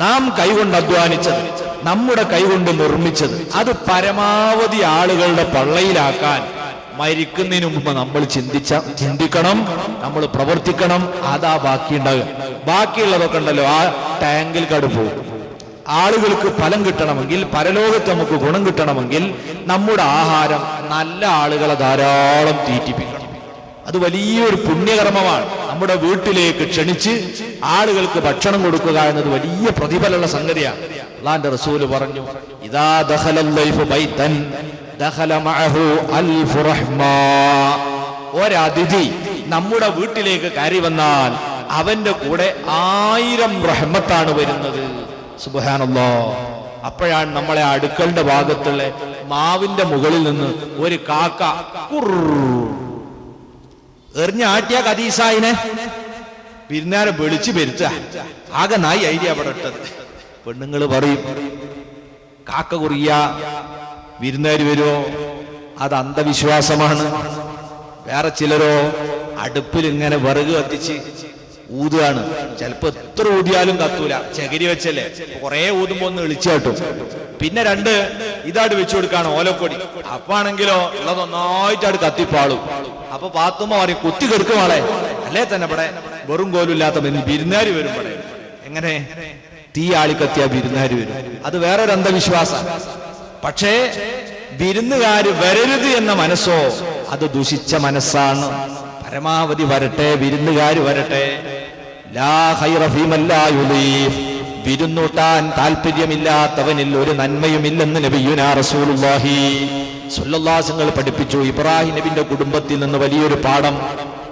നാം കൈകൊണ്ട് അധ്വാനിച്ചത്, നമ്മുടെ കൈകൊണ്ട് നിർമ്മിച്ചത്, അത് പരമാവധി ആളുകളുടെ പള്ളയിലാക്കാൻ മരിക്കുന്നതിന് മുമ്പ് നമ്മൾ ചിന്തിക്കണം, നമ്മൾ പ്രവർത്തിക്കണം. അതാ ബാക്കിയുണ്ടാകുക. ബാക്കിയുള്ളതൊക്കെ ഉണ്ടല്ലോ ആ ടാങ്കിൽ കടുപ്പോകും. ആളുകൾക്ക് ഫലം കിട്ടണമെങ്കിൽ, പരലോകത്ത് നമുക്ക് ഗുണം കിട്ടണമെങ്കിൽ നമ്മുടെ ആഹാരം നല്ല ആളുകളെ ധാരാളം തീറ്റിപ്പിക്കണം. അത് വലിയൊരു പുണ്യകർമ്മമാണ്. നമ്മുടെ വീട്ടിലേക്ക് ക്ഷണിച്ച് ആളുകൾക്ക് ഭക്ഷണം കൊടുക്കുക എന്നത് വലിയ പ്രതിഫലമുള്ള സംഗതിയാണ്. അല്ലാഹുവിന്റെ റസൂൽ പറഞ്ഞു, ഇദാ ദഖലൽ ലൈഫു ബൈതൻ ദഖല മഅഹു അൽഫു റഹ്മാ. ഒരതിഥി നമ്മുടെ വീട്ടിലേക്ക് കയറി വന്നാൽ അവന്റെ കൂടെ 1000 റഹ്മത്താണ് വരുന്നത്. സുബ്ഹാനല്ലാഹ്. അപ്പോഴാണ് നമ്മളെ അടുക്കളുടെ ഭാഗത്തുള്ള മാവിന്റെ മുകളിൽ നിന്ന് ഒരു കാക്ക എറിഞ്ഞ ആട്ടിയ കദീസായിനെ പിന്നാലെ വെളിച്ചു പെരുത്ത. ആകെ നായി ഐഡിയ അവിടെ ഇട്ടത്. പെണ്ണുങ്ങൾ പറയും, കാക്ക കുറിയ വിരുന്നുകാർ വരുമോ, അത് അന്ധവിശ്വാസമാണ്. വേറെ ചിലരോ അടുപ്പിൽ ഇങ്ങനെ വിറക് കത്തിച്ച് ഊതുകയാണ്. ചിലപ്പോ എത്ര ഊതിയാലും കത്തൂല, ചകിരി വെച്ചല്ലേ, കുറെ ഊതുമ്പോ ഒന്ന് ഇളിച്ചാട്ടും. പിന്നെ 2 ഇതായിട്ട് വെച്ചു കൊടുക്കാണ് ഓലക്കൊടി. അപ്പാണെങ്കിലോ ഉള്ളത് ഒന്നായിട്ടാണ് കത്തിപ്പാളും. അപ്പൊ പാത്തുമ്മ പറയും, കുത്തി കെടുക്കുവാളെ, അല്ലേ തന്നെ ഇവിടെ വെറും കോലില്ലാത്ത വിരുന്നുകാര് വരും. ഇവിടെ എങ്ങനെ തീ ആളിക്കത്തിയ വിരുന്നുകാര് വരും. അത് വേറൊരു അന്ധവിശ്വാസം. പക്ഷേ വിരുന്നുകാര് വരരുത് എന്ന മനസ്സോ അത് ദുഷിച്ച മനസ്സാണ്. പരമാവധി വരട്ടെ, വിരുന്നുകാര് വരട്ടെ. ലാ ഖൈറ ഫീമൻ ലാ യുളീഫ്. വിരുന്നൂട്ടാൻ താല്പര്യമില്ലാത്തവനിൽ ഒരു നന്മയുമില്ലെന്ന് നബിയുനാ റസൂലുള്ളാഹി സ്വല്ലല്ലാഹു അലൈഹി വസല്ലം പഠിപ്പിച്ചു. ഇബ്രാഹിം നബിന്റെ കുടുംബത്തിൽ നിന്ന് വലിയൊരു പാഠം,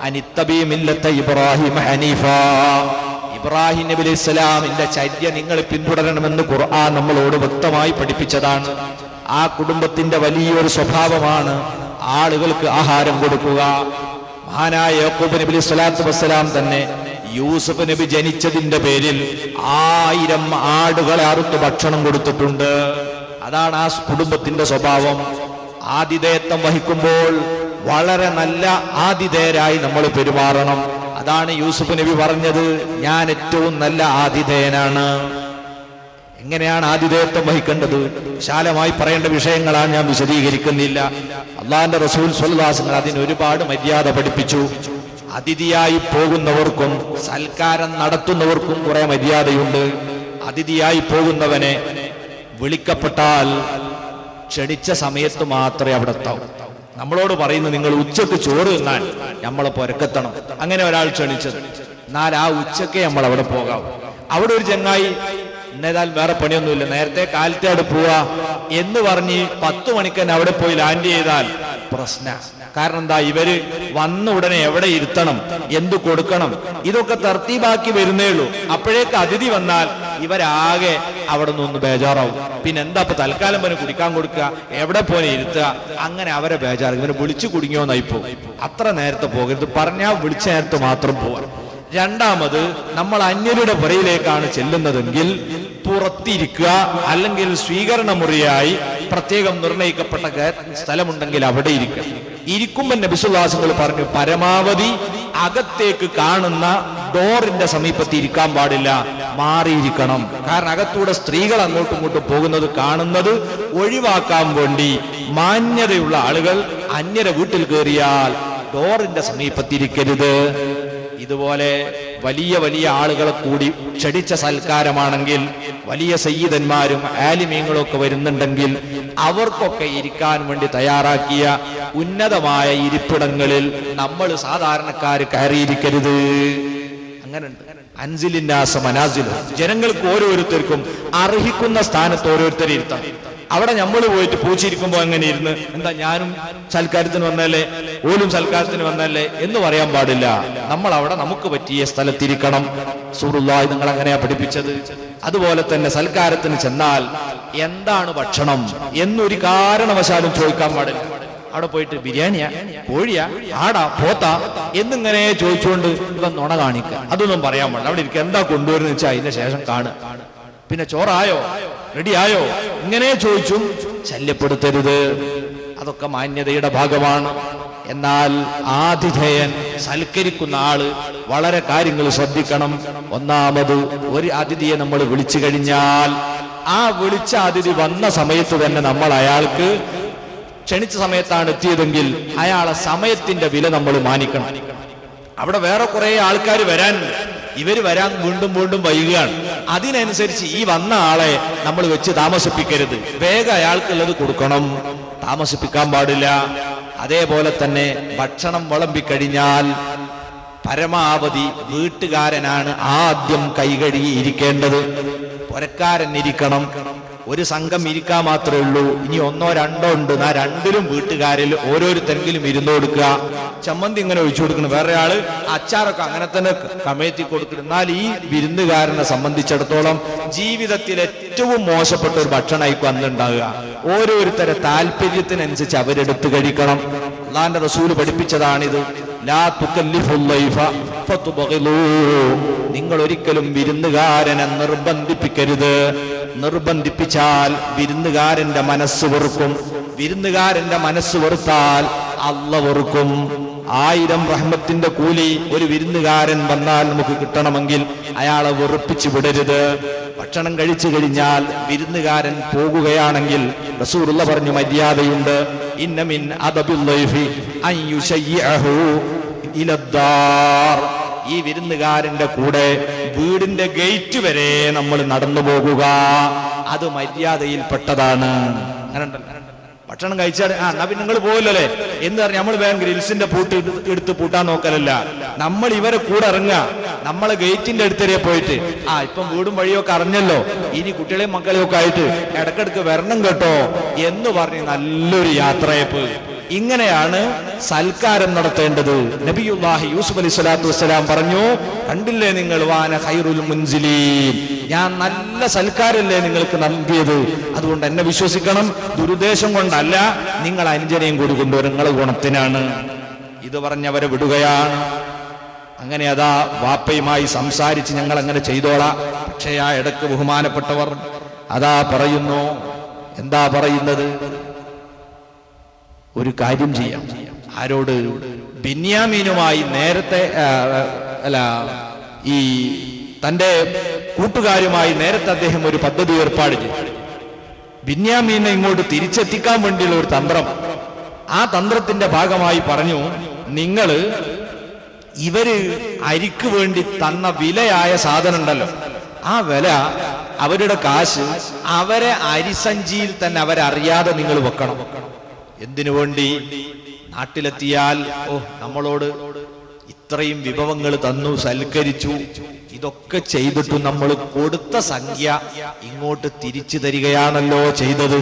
അനിത്തബി മില്ലത്ത ഇബ്രാഹിം ഹനീഫ. ഇബ്രാഹിം നബി അലൈഹി സ്വലാമിന്റെ ചര്യ നിങ്ങൾ പിന്തുടരണമെന്ന് ഖുർആൻ നമ്മളോട് വ്യക്തമായി പഠിപ്പിച്ചതാണ്. ആ കുടുംബത്തിന്റെ വലിയൊരു സ്വഭാവമാണ് ആളുകൾക്ക് ആഹാരം കൊടുക്കുക. മഹാനായ യാക്കൂബ് നബി അലൈഹി സ്വലാത്തു വസ്സലാം തന്നെ യൂസുഫ് നബി ജനിച്ചതിന്റെ പേരിൽ 1000 ആടുകളെ അറുത്ത് ഭക്ഷണം കൊടുത്തിട്ടുണ്ട്. അതാണ് ആ കുടുംബത്തിന്റെ സ്വഭാവം. ആതിഥേയത്വം വഹിക്കുമ്പോൾ വളരെ നല്ല ആതിഥേയരായി നമ്മൾ പെരുമാറണം. അതാണ് യൂസുഫ് നബി പറഞ്ഞത്, ഞാൻ ഏറ്റവും നല്ല ആതിഥേയനാണ്. എങ്ങനെയാണ് ആതിഥേയത്വം വഹിക്കേണ്ടത്? വിശാലമായി പറയേണ്ട വിഷയങ്ങളാണ്, ഞാൻ വിശദീകരിക്കുന്നില്ല. അള്ളാഹിന്റെ റസൂൽ സ്വല്ലല്ലാഹു അലൈഹി വസല്ലം അതിന് ഒരുപാട് മര്യാദ പഠിപ്പിച്ചു. അതിഥിയായി പോകുന്നവർക്കും സൽക്കാരം നടത്തുന്നവർക്കും കുറെ മര്യാദയുണ്ട്. അതിഥിയായി പോകുന്നവനെ വിളിക്കപ്പെട്ടാൽ ക്ഷണിച്ച സമയത്ത് മാത്രമേ അവിടെ എത്താവൂ. നമ്മളോട് പറയുന്നു, നിങ്ങൾ ഉച്ചക്ക് ചോറ് തിന്നാൻ നമ്മളെ പൊരക്കെത്തണം. അങ്ങനെ ഒരാൾ ക്ഷണിച്ചത്, എന്നാൽ ആ ഉച്ചക്കേ നമ്മൾ അവിടെ പോകാവൂ. അവിടെ ഒരു ചങ്ങായി എന്നേതായാലും വേറെ പണിയൊന്നുമില്ല, നേരത്തെ കാലത്തെ അവിടെ പോവാ എന്ന് പറഞ്ഞ് 10 മണിക്ക് തന്നെ അവിടെ പോയി ലാൻഡ് ചെയ്താൽ പ്രശ്നം. കാരണം എന്താ, ഇവര് വന്ന ഉടനെ എവിടെ ഇരുത്തണം, എന്തു കൊടുക്കണം, ഇതൊക്കെ തർത്തീബാക്കി വരുന്നേ ഉള്ളൂ. അപ്പോഴേക്ക് അതിഥി വന്നാൽ ഇവരാകെ അവിടെ നിന്ന് ബേജാറാവും. പിന്നെ എന്താ ഇപ്പൊ തൽക്കാലം പോലെ കുടിക്കാൻ കൊടുക്കുക, എവിടെ പോലെ ഇരുത്തുക, അങ്ങനെ അവരെ ബേജാറ്. ഇവരെ വിളിച്ചു കുടുങ്ങിയോന്നായിപ്പോ. അത്ര നേരത്തെ പോകരുത്, പറഞ്ഞാൽ വിളിച്ച നേരത്തെ മാത്രം പോവാൻ. രണ്ടാമത്, നമ്മൾ അന്യരുടെ പുറയിലേക്കാണ് ചെല്ലുന്നതെങ്കിൽ പുറത്തിരിക്കുക, അല്ലെങ്കിൽ സ്വീകരണ മുറിയായി പ്രത്യേകം നിർണയിക്കപ്പെട്ട സ്ഥലമുണ്ടെങ്കിൽ അവിടെ ഇരിക്കുക. ഇരിക്കുമ്പോൾ നബി സല്ലല്ലാഹു അലൈഹി വസല്ലം പറഞ്ഞു, പരമാവധി അകത്തേക്ക് കാണുന്ന ഡോറിന്റെ സമീപത്ത് ഇരിക്കാൻ പാടില്ല, മാറിയിരിക്കണം. കാരണം അകത്തൂടെ സ്ത്രീകൾ അങ്ങോട്ടും ഇങ്ങോട്ടും പോകുന്നത് കാണുന്നത് ഒഴിവാക്കാൻ വേണ്ടി മാന്യതയുള്ള ആളുകൾ അന്യരെ വീട്ടിൽ കയറിയാൽ ഡോറിന്റെ സമീപത്തിരിക്കരുത്. ഇതുപോലെ വലിയ വലിയ ആളുകളെ കൂടി ക്ഷണിച്ച സൽക്കാരമാണെങ്കിൽ, വലിയ സയ്യിദന്മാരും ആലിമീങ്ങളും ഒക്കെ വരുന്നുണ്ടെങ്കിൽ അവർക്കൊക്കെ ഇരിക്കാൻ വേണ്ടി തയ്യാറാക്കിയ ഉന്നതമായ ഇരിപ്പിടങ്ങളിൽ നമ്മൾ സാധാരണക്കാർ കയറിയിരിക്കരുത്. അങ്ങനെ അൻസിലിന്നാസ മനാസിലും, ജനങ്ങൾക്ക് ഓരോരുത്തർക്കും അർഹിക്കുന്ന സ്ഥാനത്ത് ഓരോരുത്തരെ ഇരുത്താം. അവിടെ നമ്മൾ പോയിട്ട് പൂച്ചിരിക്കുമ്പോ അങ്ങനെ ഇരുന്ന്, എന്താ ഞാനും സൽക്കാരത്തിന് വന്നല്ലേ, ഓലും സൽക്കാരത്തിന് വന്നല്ലേ എന്ന് പറയാൻ പാടില്ല. നമ്മൾ അവിടെ നമുക്ക് പറ്റിയ സ്ഥലത്തിരിക്കണം. റസൂലുള്ളാഹി നിങ്ങൾ അങ്ങനെയാ പഠിപ്പിച്ചത്. അതുപോലെ തന്നെ സൽക്കാരത്തിന് ചെന്നാൽ എന്താണ് ഭക്ഷണം എന്നൊരു കാരണവശാലും ചോദിക്കാൻ പാടില്ല. അവിടെ പോയിട്ട് ബിരിയാണിയാ, കോഴിയാ, ആടാ, പോത്താ എന്നിങ്ങനെ ചോദിച്ചുകൊണ്ട് ഇവൻ നുണ കാണിക്കുക, അതൊന്നും പറയാൻ പാടില്ല. അവിടെ ഇരിക്കുക, എന്താ കൊണ്ടുവരുന്ന വെച്ചാൽ അതിന്റെ ശേഷം കാണുക. പിന്നെ ചോറായോ, റെഡിയായോ, ഇങ്ങനെ ചോദിച്ചും ശല്യപ്പെടുത്തരുത്. അത് അതൊക്കെ മാന്യതയുടെ ഭാഗമാണ്. എന്നാൽ ആതിഥേയൻ സൽക്കരിക്കുന്ന ആള് വളരെ കാര്യങ്ങൾ ശ്രദ്ധിക്കണം. ഒന്നാമത്, ഒരു അതിഥിയെ നമ്മൾ വിളിച്ചു കഴിഞ്ഞാൽ ആ വിളിച്ച അതിഥി വന്ന സമയത്ത് തന്നെ നമ്മൾ അയാൾക്ക് ക്ഷണിച്ച സമയത്താണ് എത്തിയതെങ്കിൽ അയാളെ സമയത്തിന്റെ വില നമ്മൾ മാനിക്കണം. അവിടെ വേറെ കുറെ ആൾക്കാർ വരാനുണ്ട്, ഇവര് വരാൻ വീണ്ടും വീണ്ടും വൈകുകയാണ്. അതിനനുസരിച്ച് ഈ വന്ന ആളെ നമ്മൾ വെച്ച് താമസിപ്പിക്കരുത്, വേഗം അയാൾക്കുള്ളത് കൊടുക്കണം, താമസിപ്പിക്കാൻ പാടില്ല. അതേപോലെ തന്നെ ഭക്ഷണം വിളമ്പിക്കഴിഞ്ഞാൽ പരമാവധി വീട്ടുകാരനാണ് ആദ്യം കൈകഴുകി ഇരിക്കേണ്ടത്. പുരക്കാരൻ ഇരിക്കണം. ഒരു സംഘം ഇരിക്കാൻ മാത്രമേ ഉള്ളൂ. ഇനി ഒന്നോ രണ്ടോ ഉണ്ട്, ആ രണ്ടിലും വീട്ടുകാരിൽ ഓരോരുത്തരെങ്കിലും ഇരുന്ന് കൊടുക്കുക. ചമ്മന്തി ഇങ്ങനെ ഒഴിച്ചു കൊടുക്കണം, വേറെ ആള് അച്ചാറൊക്കെ അങ്ങനെ തന്നെ കമഴ്ത്തി കൊടുക്കണം. എന്നാൽ ഈ വിരുന്നുകാരനെ സംബന്ധിച്ചിടത്തോളം ജീവിതത്തിൽ ഏറ്റവും മോശപ്പെട്ട ഒരു ഭക്ഷണമായിരിക്കും അന്നുണ്ടാകുക. ഓരോരുത്തരെ താല്പര്യത്തിനനുസരിച്ച് അവരെടുത്ത് കഴിക്കണം. അല്ലാഹുവിന്റെ റസൂൽ പഠിപ്പിച്ചതാണിത്. ലാ തുകല്ലിഫുൽ ലൈഫ ഫതുബഗിലൂ. നിങ്ങൾ ഒരിക്കലും വിരുന്നുകാരനെ നിർബന്ധിപ്പിക്കരുത്. നിർബന്ധിപ്പിച്ചാൽ വിരുന്നുകാരന്റെ മനസ്സ് വെറുക്കും. വിരുന്നുകാരന്റെ മനസ്സ് വെറുത്താൽ അല്ലാഹ് വെറുക്കും. 1000 റഹ്മത്തിന്റെ കൂലി ഒരു വിരുന്നുകാരൻ വന്നാൽ നമുക്ക് കിട്ടണമെങ്കിൽ അയാളെ വെറുപ്പിച്ചു വിടരുത്. ഭക്ഷണം കഴിച്ചു കഴിഞ്ഞാൽ വിരുന്നുകാരൻ പോകുകയാണെങ്കിൽ റസൂലുള്ളാഹി പറഞ്ഞു, മര്യാദയുണ്ട്. ഇന്ന മിൻ അദബിൽ ലൈഫി അൻ യുശയ്യിഅഹു ഇലദ്ദാർ. ഈ വിരുന്നുകാരന്റെ കൂടെ വീടിന്റെ ഗേറ്റ് വരെ നമ്മൾ നടന്നു പോകുക, അത് മര്യാദയിൽപ്പെട്ടതാണ്. അങ്ങനെ ഭക്ഷണം കഴിച്ചാൽ എന്നാ പിന്നെ നിങ്ങൾ പോകില്ലല്ലേ എന്ന് പറഞ്ഞ് നമ്മൾ വേഗം ഗ്രിൽസിന്റെ പൂട്ട് എടുത്ത് പൂട്ടാൻ നോക്കലല്ല. നമ്മൾ ഇവരെ കൂടെ ഇറങ്ങുക. നമ്മളെ ഗേറ്റിന്റെ അടുത്തരെ പോയിട്ട് ഇപ്പം വീടും വഴിയൊക്കെ അറിഞ്ഞല്ലോ, ഇനി കുട്ടികളെയും മക്കളെയും ഒക്കെ ആയിട്ട് ഇടക്കിടക്ക് വരണം കേട്ടോ എന്ന് പറഞ്ഞ് നല്ലൊരു യാത്രയപ്പ്. ഇങ്ങനെയാണ് സൽക്കാരം നടത്തേണ്ടത്. നബിയുല്ലാഹി യൂസുഫ് അലൈഹി സ്വലാത്തു വസ്സലാം പറഞ്ഞു, കണ്ടില്ലേ നിങ്ങൾ, വാന ഖൈറുൽ മുൻസിലീൻ, ഞാൻ നല്ല സൽക്കാരല്ലേ നിങ്ങൾക്ക് നൽകിയത്, അതുകൊണ്ട് എന്നെ വിശ്വസിക്കണം. ദുരുദ്ദേശം കൊണ്ടല്ല, നിങ്ങൾ അനുജനെയും കൂടി കൊണ്ടുവരും, നിങ്ങളെ ഗുണത്തിനാണ്. ഇത് പറഞ്ഞവരെ വിടുകയാണ്. അങ്ങനെ അതാ വാപ്പയുമായി സംസാരിച്ച് ഞങ്ങൾ അങ്ങനെ ചെയ്തോളാം. പക്ഷേ ആ ഇടക്ക് ബഹുമാനപ്പെട്ടവർ അതാ പറയുന്നു, എന്താ പറയുന്നത്, ഒരു കാര്യം ചെയ്യാം. ആരോട്? ബിന്യാമീനുമായി നേരത്തെ ഈ തന്റെ കൂട്ടുകാരുമായി നേരത്തെ അദ്ദേഹം ഒരു പദ്ധതി ഏർപ്പാട് ചെയ്തു. ബിന്യാമീനെ ഇങ്ങോട്ട് തിരിച്ചെത്തിക്കാൻ വേണ്ടിയുള്ള ഒരു തന്ത്രം. ആ തന്ത്രത്തിന്റെ ഭാഗമായി പറഞ്ഞു, നിങ്ങള് ഇവര് അരിക്ക് വേണ്ടി തന്ന വിലയായ സാധനം ഉണ്ടല്ലോ, ആ വില, അവരുടെ കാശ് അവരെ അരിസഞ്ചിയിൽ തന്നെ അവരറിയാതെ നിങ്ങൾ വെക്കണം. എന്തിനു വേണ്ടി? നാട്ടിലെത്തിയാൽ നമ്മളോട് ഇത്രയും വിഭവങ്ങൾ തന്നു, സൽക്കരിച്ചു, ഇതൊക്കെ ചെയ്തിട്ടും നമ്മൾ കൊടുത്ത സംഖ്യ ഇങ്ങോട്ട് തിരിച്ചു തരികയാണല്ലോ ചെയ്തത്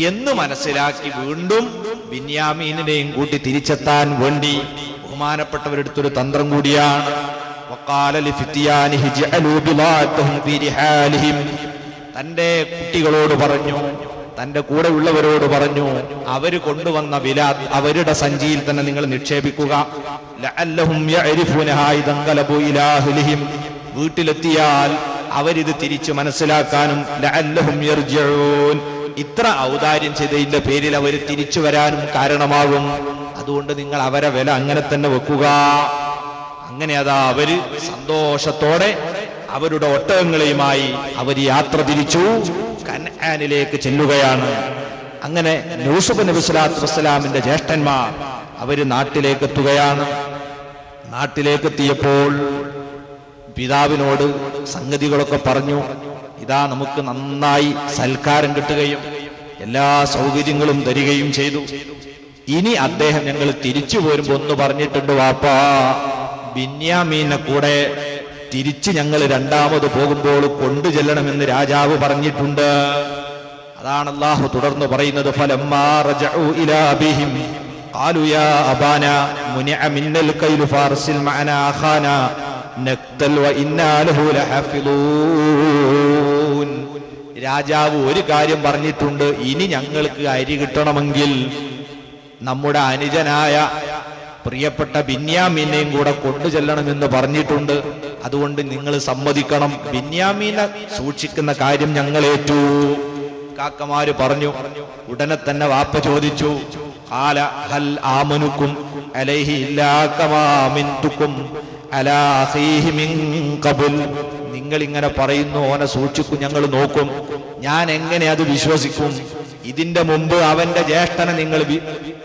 എന്ന് മനസ്സിലാക്കി വീണ്ടും ബിന്യാമീനെയും കൂട്ടി തിരിച്ചെത്താൻ വേണ്ടി ബഹുമാനപ്പെട്ടവരെടുത്തൊരു തന്ത്രം കൂടിയാണ്. തന്റെ കുട്ടികളോട് പറഞ്ഞു, തന്റെ കൂടെ ഉള്ളവരോട് പറഞ്ഞു, അവര് കൊണ്ടുവന്ന വില അവരുടെ സഞ്ചിയിൽ തന്നെ നിങ്ങൾ നിക്ഷേപിക്കുക. വീട്ടിലെത്തിയാൽ അവരിത് തിരിച്ചു മനസ്സിലാക്കാനും ഇത്ര ഔദാര്യം ചെയ്തതിന്റെ പേരിൽ അവർ തിരിച്ചു വരാനും കാരണമാകും. അതുകൊണ്ട് നിങ്ങൾ അവരെ വില അങ്ങനെ തന്നെ വെക്കുക. അങ്ങനെ അതാ അവര് സന്തോഷത്തോടെ അവരുടെ ഒട്ടകങ്ങളെയുമായി അവർ യാത്ര തിരിച്ചു കനാനിലേക്ക് ചെല്ലുകയാണ്. അങ്ങനെ യൂസുഫ് നബി സ്വല്ലല്ലാഹു അലൈഹി വസല്ലമിന്റെ ജ്യേഷ്ഠന്മാർ അവര് നാട്ടിലേക്ക് എത്തുകയാണ്. നാട്ടിലേക്കെത്തിയപ്പോൾ പിതാവിനോട് സംഗതികളൊക്കെ പറഞ്ഞു. ഇതാ നമുക്ക് നന്നായി സൽക്കാരം കിട്ടുകയും എല്ലാ സൗകര്യങ്ങളും തരികയും ചെയ്തു. ഇനി അദ്ദേഹം ഞങ്ങൾ തിരിച്ചു പോരുമ്പോ ഒന്ന് പറഞ്ഞിട്ടുണ്ട്, വാപ്പാ, ബിന്യാമീനെ കൂടെ തിരിച്ച് ഞങ്ങൾ രണ്ടാമത് പോകുമ്പോൾ കൊണ്ടു ചെല്ലണമെന്ന് രാജാവ് പറഞ്ഞിട്ടുണ്ട്. അതാണ് അല്ലാഹു തുടർന്ന് പറയുന്നത്, ഫലമ്മാ റജഉ ഇലാ അബീഹിം ഖാലു യാ അബാന മുനിഅ മിന്നൽ കൈലു ഫാർസിൽ മഅനാ അഖാനാ നക്തൽ വ ഇന്നാ ലഹു ലഹഫിളൂൻ. രാജാവ് ഒരു കാര്യം പറഞ്ഞിട്ടുണ്ട്, ഇനി ഞങ്ങൾക്ക് അരി കിട്ടണമെങ്കിൽ നമ്മുടെ അനുജനായ പ്രിയപ്പെട്ട ബിന്യാമീനെയും കൂടെ കൊണ്ടു ചെല്ലണമെന്ന് പറഞ്ഞിട്ടുണ്ട്. അതുകൊണ്ട് നിങ്ങൾ സമ്മതിക്കണം, ബിന്യാമീനെ സൂക്ഷിക്കുന്ന കാര്യം ഞങ്ങൾ ഏറ്റു. കാക്കമാര് പറഞ്ഞു. ഉടനെ തന്നെ വാപ്പ ചോദിച്ചു, ഖാല ഹൽ ആമനുക്കും അലൈഹി ഇല്ലാ കമാ മിൻതുക്കും അലാ അഖീഹി മിൻ ഖബൽ. നിങ്ങൾ ഇങ്ങനെ പറയുന്നു, ഓനെ സൂക്ഷിക്കും, ഞങ്ങൾ നോക്കും. ഞാൻ എങ്ങനെ അത് വിശ്വസിക്കും? ഇതിന്റെ മുമ്പ് അവന്റെ ജ്യേഷ്ഠനെ നിങ്ങൾ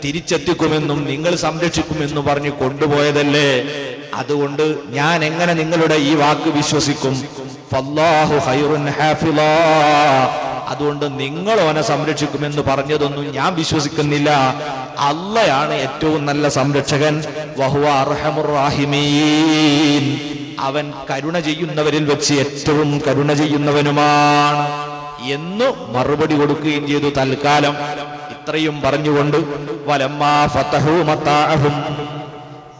തിരിച്ചെത്തിക്കുമെന്നും നിങ്ങൾ സംരക്ഷിക്കുമെന്നും പറഞ്ഞ് കൊണ്ടുപോയതല്ലേ. അതുകൊണ്ട് ഞാൻ എങ്ങനെ നിങ്ങളുടെ ഈ വാക്ക് വിശ്വസിക്കും? ഫല്ലാഹു ഖൈറുൻ ഹാഫിളാ. അതുകൊണ്ട് നിങ്ങൾ ഓനെ സംരക്ഷിക്കുമെന്ന് പറഞ്ഞതൊന്നും ഞാൻ വിശ്വസിക്കുന്നില്ല. അള്ളയാണ് ഏറ്റവും നല്ല സംരക്ഷകൻ. വഹുവ അർഹമുർ റാഹിമീൻ. അവൻ കരുണ ചെയ്യുന്നവരിൽ വെച്ച് ഏറ്റവും കരുണ ചെയ്യുന്നവനുമാണ് എന്ന് മറുപടി കൊടുക്കുകയും ചെയ്തു. തൽക്കാലം ഇത്രയും പറഞ്ഞുകൊണ്ട് വലമ്മാ ഫതഹു മതാഅഹും,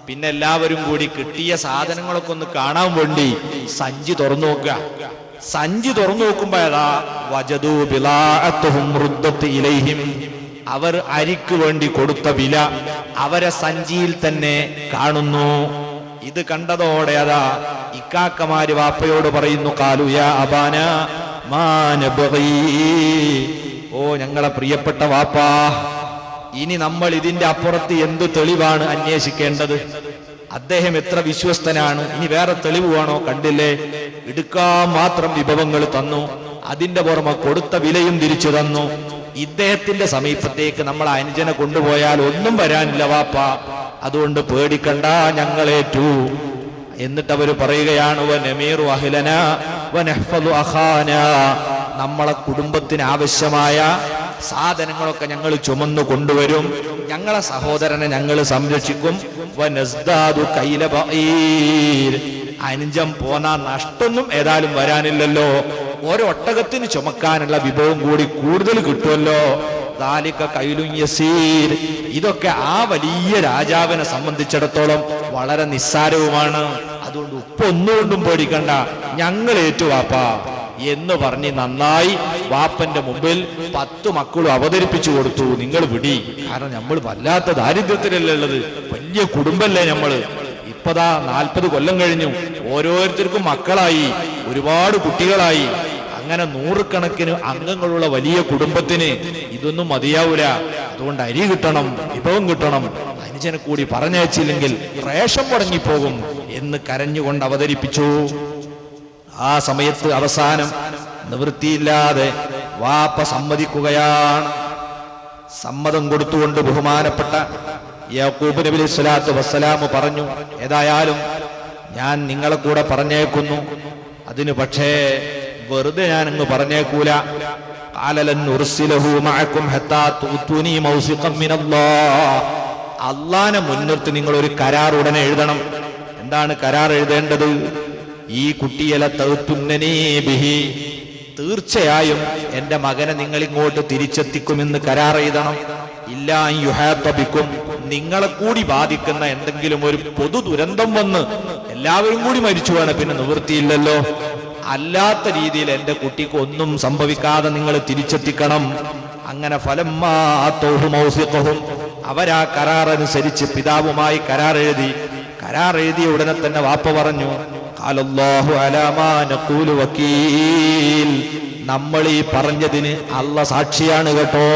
പിന്നെ എല്ലാവരും കൂടി കിട്ടിയ സാധനങ്ങളൊക്കെ ഒന്ന് കാണാൻ വേണ്ടി സഞ്ചി തുറന്നു നോക്കുക. സഞ്ചി തുറന്നു നോക്കുമ്പോഴാ വജദൂ ബിളാഅത്തുഹും റുദ്ദത്ത് ഇലൈഹിം, അവർ അരിക്ക് വേണ്ടി കൊടുത്ത വില അവരെ സഞ്ചിയിൽ തന്നെ കാണുന്നു. ഇത് കണ്ടതോടെ അതാ ഇക്കാക്കമാര് വാപ്പയോട് പറയുന്നു, ഖാലു യാ അബാന മാ നബഗി, ഓ ഞങ്ങളെ പ്രിയപ്പെട്ട വാപ്പാ, ഇനി നമ്മൾ ഇതിന്റെ അപ്പുറത്ത് എന്ത് തെളിവാണ് അന്വേഷിക്കേണ്ടത്? അദ്ദേഹം എത്ര വിശ്വസ്തനാണ്, ഇനി വേറെ തെളിവ് വേണോ? കണ്ടില്ലേ, എടുക്കാൻ മാത്രം വിഭവങ്ങൾ തന്നു, അതിന്റെ പുറമെ കൊടുത്ത വിലയും തിരിച്ചു തന്നു. ഇദ്ദേഹത്തിന്റെ സമീപത്തേക്ക് നമ്മൾ അനുജനെ കൊണ്ടുപോയാൽ ഒന്നും വരാനില്ല വാപ്പ, അതുകൊണ്ട് പേടിക്കണ്ട, ഞങ്ങളേറ്റു. എന്നിട്ട് അവർ പറയുകയാണ്, വനമീറു അഹ്ലനാ വനഹ്ഫദു അഖാനാ, നമ്മളെ കുടുംബത്തിന് ആവശ്യമായ സാധനങ്ങളൊക്കെ ഞങ്ങൾ ചുമന്നു കൊണ്ടുവരും, ഞങ്ങളെ സഹോദരനെ ഞങ്ങൾ സംരക്ഷിക്കും. വനസ്ദാദു കൈല ബഈർ, അനുജം പോന്നാ നഷ്ടൊന്നും ഏതായാലും വരാനില്ലല്ലോ, ഒരൊട്ടകത്തിന് ചുമക്കാനുള്ള വിഭവം കൂടി കൂടുതൽ കിട്ടുമല്ലോ. ദാലിക കൈലുൻ യസീർ, ഇതൊക്കെ ആ വലിയ രാജാവിനെ സംബന്ധിച്ചിടത്തോളം വളരെ നിസ്സാരവുമാണ്. അതുകൊണ്ട് ഒന്നുകൊണ്ടും പേടിക്കണ്ട, ഞങ്ങൾ ഏറ്റു വാപ്പാ എന്ന് പറഞ്ഞ് നന്നായി വാപ്പന്റെ മുമ്പിൽ 10 മക്കളും അവതരിപ്പിച്ചു കൊടുത്തു. നിങ്ങൾ വിടി, കാരണം നമ്മൾ വല്ലാത്ത ദാരിദ്ര്യത്തിലല്ലേ ഉള്ളത്, വലിയ കുടുംബല്ലേ നമ്മള്. ഇപ്പതാ 40 കൊല്ലം കഴിഞ്ഞു, ഓരോരുത്തർക്കും മക്കളായി, ഒരുപാട് കുട്ടികളായി. അങ്ങനെ 100 കണക്കിന് അംഗങ്ങളുള്ള വലിയ കുടുംബത്തിന് ഇതൊന്നും മതിയാവൂല. അതുകൊണ്ട് അരി കിട്ടണം, വിഭവം കിട്ടണം, അനുജനെ കൂടി പറഞ്ഞയച്ചില്ലെങ്കിൽ റേഷൻ മുടങ്ങിപ്പോകും എന്ന് കരഞ്ഞുകൊണ്ട് അവതരിപ്പിച്ചു. ആ സമയത്ത് അവസാനം നിവൃത്തിയില്ലാതെ വാപ്പ സമ്മതിക്കുകയാണ്. സമ്മതം കൊടുത്തുകൊണ്ട് ബഹുമാനപ്പെട്ട യാക്കൂബ് നബി അലൈഹി സ്വലാത്തു വസ്സലാം പറഞ്ഞു, ഏതായാലും ഞാൻ നിങ്ങളെ കൂടെ പറഞ്ഞേക്കുന്നു, അതിന് പക്ഷേ വെറുതെ ഞാൻ അങ്ങ് പറഞ്ഞേക്കൂല. അള്ളാനെ മുൻനിർത്തി നിങ്ങൾ ഒരു കരാർ ഉടനെ എഴുതണം. എന്താണ് കരാർ എഴുതേണ്ടത്? ഈ കുട്ടിയല തൗത്തുന്നനീ ബിഹി, തീർച്ചയായും എന്റെ മകനെ നിങ്ങൾ ഇങ്ങോട്ട് തിരിച്ചെത്തിക്കുമെന്ന് കരാർ എഴുതണം. ഇല്ലാ യുഹാത്തബിക്കും, നിങ്ങളെ കൂടി ബാധിക്കുന്ന എന്തെങ്കിലും ഒരു പൊതു ദുരന്തം വന്ന് എല്ലാവരും കൂടി മരിച്ചു വേണം, പിന്നെ നിവൃത്തിയില്ലല്ലോ. അല്ലാത്ത രീതിയിൽ എന്റെ കുട്ടിക്ക് ഒന്നും സംഭവിക്കാതെ നിങ്ങൾ തിരിച്ചെത്തിക്കണം. അങ്ങനെ ഫലമ്മാ ആതൗഹു മൗസിഖഹും, അവരാ കരാർ അനുസരിച്ച് പിതാവുമായി കരാർ എഴുതി. കരാർ എഴുതിയ ഉടനെ തന്നെ വാപ്പ പറഞ്ഞു, ഖാലല്ലാഹു അലാ മാ നഖൂലു വകീൽ, നമ്മൾ ഈ പറഞ്ഞതിന് അല്ലാഹ് സാക്ഷിയാണ് കേട്ടോ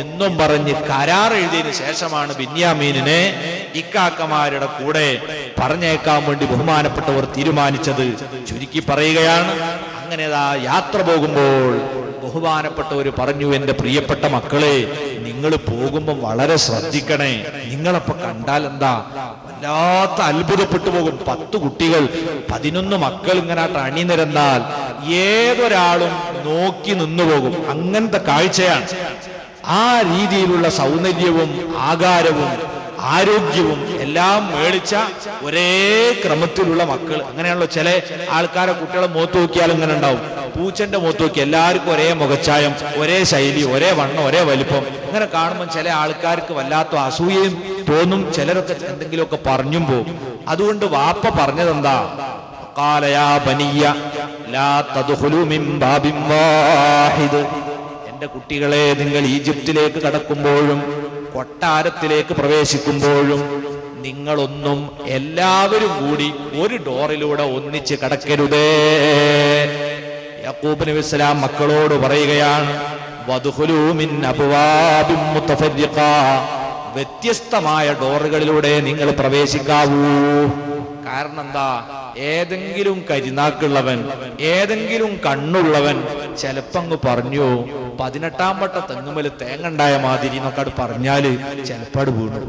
എന്നും പറഞ്ഞ് കരാർ എഴുതിയതിനു ശേഷമാണ് ബിന്യാമീനിനെ ഇക്കാക്കമാരുടെ കൂടെ പറഞ്ഞേക്കാൻ വേണ്ടി ബഹുമാനപ്പെട്ടവർ തീരുമാനിച്ചത്. ചുരുക്കി പറയുകയാണ്, അങ്ങനെ യാത്ര പോകുമ്പോൾ ബഹുമാനപ്പെട്ടവർ പറഞ്ഞു, എന്റെ പ്രിയപ്പെട്ട മക്കളെ, നിങ്ങൾ പോകുമ്പോൾ വളരെ ശ്രദ്ധിക്കണേ. നിങ്ങളപ്പോ കണ്ടാൽ എന്താ വല്ലാത്ത അത്ഭുതപ്പെട്ടു പോകും. 10 കുട്ടികൾ 11 മക്കൾ ഇങ്ങനെ അണിനിരന്നാൽ ഏതൊരാളും നോക്കി നിന്നുപോകും. അങ്ങനത്തെ കാഴ്ചയാണ്. ആ രീതിയിലുള്ള സൗന്ദര്യവും ആകാരവും ആരോഗ്യവും എല്ലാം മേളിച്ച ഒരേ ക്രമത്തിലുള്ള മക്കൾ. അങ്ങനെയാണല്ലോ ചില ആൾക്കാരെ കുട്ടികളെ മുഖത്ത് നോക്കിയാൽ ഇങ്ങനെ ഉണ്ടാവും. പൂച്ചന്റെ മുഖത്ത് നോക്കി എല്ലാവർക്കും ഒരേ മുഖച്ചായം, ഒരേ ശൈലി, ഒരേ വണ്ണം, ഒരേ വലിപ്പം. ഇങ്ങനെ കാണുമ്പോൾ ചില ആൾക്കാർക്ക് വല്ലാത്ത അസൂയയും തോന്നും. ചിലരൊക്കെ എന്തെങ്കിലുമൊക്കെ പറഞ്ഞും പോകും. അതുകൊണ്ട് വാപ്പ പറഞ്ഞതെന്താ? ഖാല യാ ബനിയ്യ ലാ തദ്ഖുലൂ മിൻ ബാബിൻ വാഹിദ്, എന്റെ കുട്ടികളെ, നിങ്ങൾ ഈജിപ്തിലേക്ക് കടക്കുമ്പോഴും കൊട്ടാരത്തിലേക്ക് പ്രവേശിക്കുമ്പോഴും നിങ്ങളൊന്നും എല്ലാവരും കൂടി ഒരു ഡോറിലൂടെ ഒന്നിച്ച് കടക്കരുതേ. യാക്കൂബ് നബി സ്വലാം മക്കളോട് പറയുകയാണ്, വദ്ഖുലൂ മിൻ അബ്വാബിൻ മുതഫരിഖ, വ്യത്യസ്തമായ ഡോറുകളിലൂടെ നിങ്ങൾ പ്രവേശിക്കാവൂ. കാരണം എന്താ? ഏതെങ്കിലും കരിനാക്കുള്ളവൻ, ഏതെങ്കിലും കണ്ണുള്ളവൻ ചിലപ്പോ അങ്ങ് പറഞ്ഞു 18-ാം വട്ട തെങ്ങുമേൽ തേങ്ങ ഉണ്ടായ മാതിരി എന്നൊക്കെ പറഞ്ഞാല് ചിലപ്പാട് വീണു.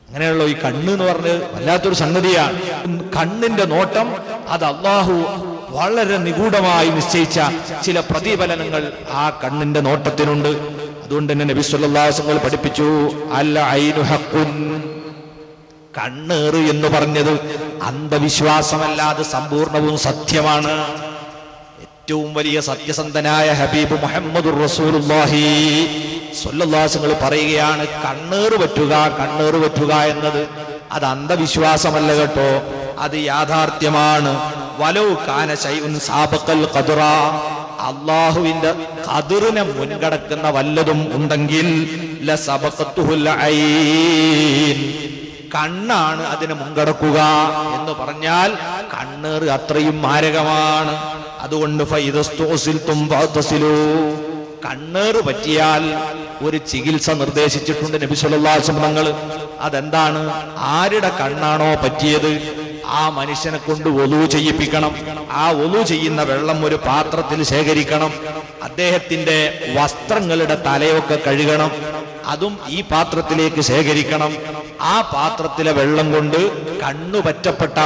അങ്ങനെയുള്ള ഈ കണ്ണ് എന്ന് പറഞ്ഞ് വല്ലാത്തൊരു സംഗതിയാണ്. കണ്ണിന്റെ നോട്ടം അത് അല്ലാഹു വളരെ നിഗൂഢമായി നിശ്ചയിച്ച ചില പ്രതിഫലനങ്ങൾ ആ കണ്ണിന്റെ നോട്ടത്തിനുണ്ട്. അതുകൊണ്ട് തന്നെ നബി സല്ലല്ലാഹു അലൈഹി വസല്ലം പഠിപ്പിച്ചു, അൽ ഐനു ഹഖ്ഖുൻ, കണ്ണേറ് എന്ന് പറഞ്ഞത് അന്ധവിശ്വാസമല്ലാതെ സമ്പൂർണവും സത്യമാണ്. ഏറ്റവും വലിയ സത്യസന്ധനായ ഹബീബ് മുഹമ്മദുർ റസൂലുള്ളാഹി സ്വല്ലല്ലാഹു അലൈഹി വസല്ലം പറയുകയാണ്, കണ്ണേറ് പറ്റുക എന്നത് അത് അന്ധവിശ്വാസമല്ല കേട്ടോ, അത് യാഥാർത്ഥ്യമാണ്. വലൗ കാന ശൈഉൻ സാബഖൽ ഖദ്റ, അല്ലാഹുവിന്റെ ഖദ്റിനെ മുൻകടക്കുന്ന വല്ലതും ഉണ്ടെങ്കിൽ ലസബഖത്തുൽ ഐൻ, കണ്ണാണ് അതിനെ മുൻകടക്കുക എന്ന് പറഞ്ഞാൽ കണ്ണേറ് അത്രയും മാരകമാണ്. അതുകൊണ്ട് ഫൈദസ്തുസിൽതും ഫഅ്തസിലൂ, കണ്ണേറ് പറ്റിയാൽ ഒരു ചികിത്സ നിർദ്ദേശിച്ചിട്ടുണ്ട് നബി സല്ലല്ലാഹു അലൈഹി വസല്ലം. അതെന്താണ്? ആരുടെ കണ്ണാണോ പറ്റിയത് ആ മനുഷ്യനെ കൊണ്ട് വൊളു ചെയ്യിപ്പിക്കണം. ആ വൊളു ചെയ്യുന്ന വെള്ളം ഒരു പാത്രത്തിൽ ശേഖരിക്കണം. അദ്ദേഹത്തിന്റെ വസ്ത്രങ്ങളുടെ തലയൊക്കെ കഴുകണം, അതും ഈ പാത്രത്തിലേക്ക് ശേഖരിക്കണം. ആ പാത്രത്തിലെ വെള്ളം കൊണ്ട് കണ്ണു പറ്റപ്പെട്ട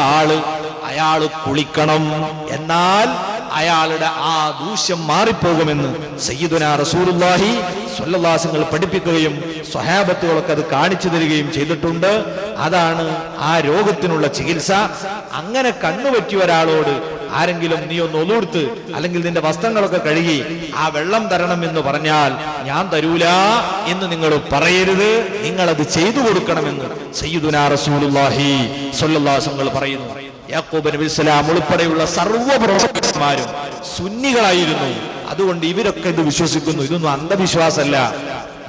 അയാള് കുളിക്കണം. എന്നാൽ അയാളുടെ ആ ദൂഷ്യം മാറിപ്പോകുമെന്ന് സയ്യിദുനാ റസൂലുള്ളാഹി സ്വല്ലല്ലാഹു അലൈഹി വസല്ലം പഠിപ്പിക്കുകയും സ്വഹാബത്തുകളൊക്കെ അത് കാണിച്ചു തരികയും ചെയ്തിട്ടുണ്ട്. അതാണ് ആ രോഗത്തിനുള്ള ചികിത്സ. അങ്ങനെ കണ്ണുപറ്റിയ ഒരാളോട് ആരെങ്കിലും നീ ഒന്ന് ഒലുടുത്ത് അല്ലെങ്കിൽ നിന്റെ വസ്ത്രങ്ങളൊക്കെ കഴുകി ആ വെള്ളം തരണം എന്ന് പറഞ്ഞാൽ ഞാൻ തരൂല എന്ന് നിങ്ങൾ പറയരുത്, നിങ്ങളത് ചെയ്തു കൊടുക്കണമെന്ന് സയ്യിദുനാ റസൂലുള്ളാഹി സ്വല്ലല്ലാഹു അലൈഹി വസല്ലം പറയുന്നു. യാക്കൂബ് നബി അലൈഹിസ്സലാം ഉൾപ്പെടെയുള്ള സർവ്വ പ്രവാചകന്മാരും സുന്നികളായിരുന്നു. അതുകൊണ്ട് ഇവരൊക്കെ ഇത് വിശ്വസിക്കുന്നു. ഇതൊന്നും അന്ധവിശ്വാസമല്ല.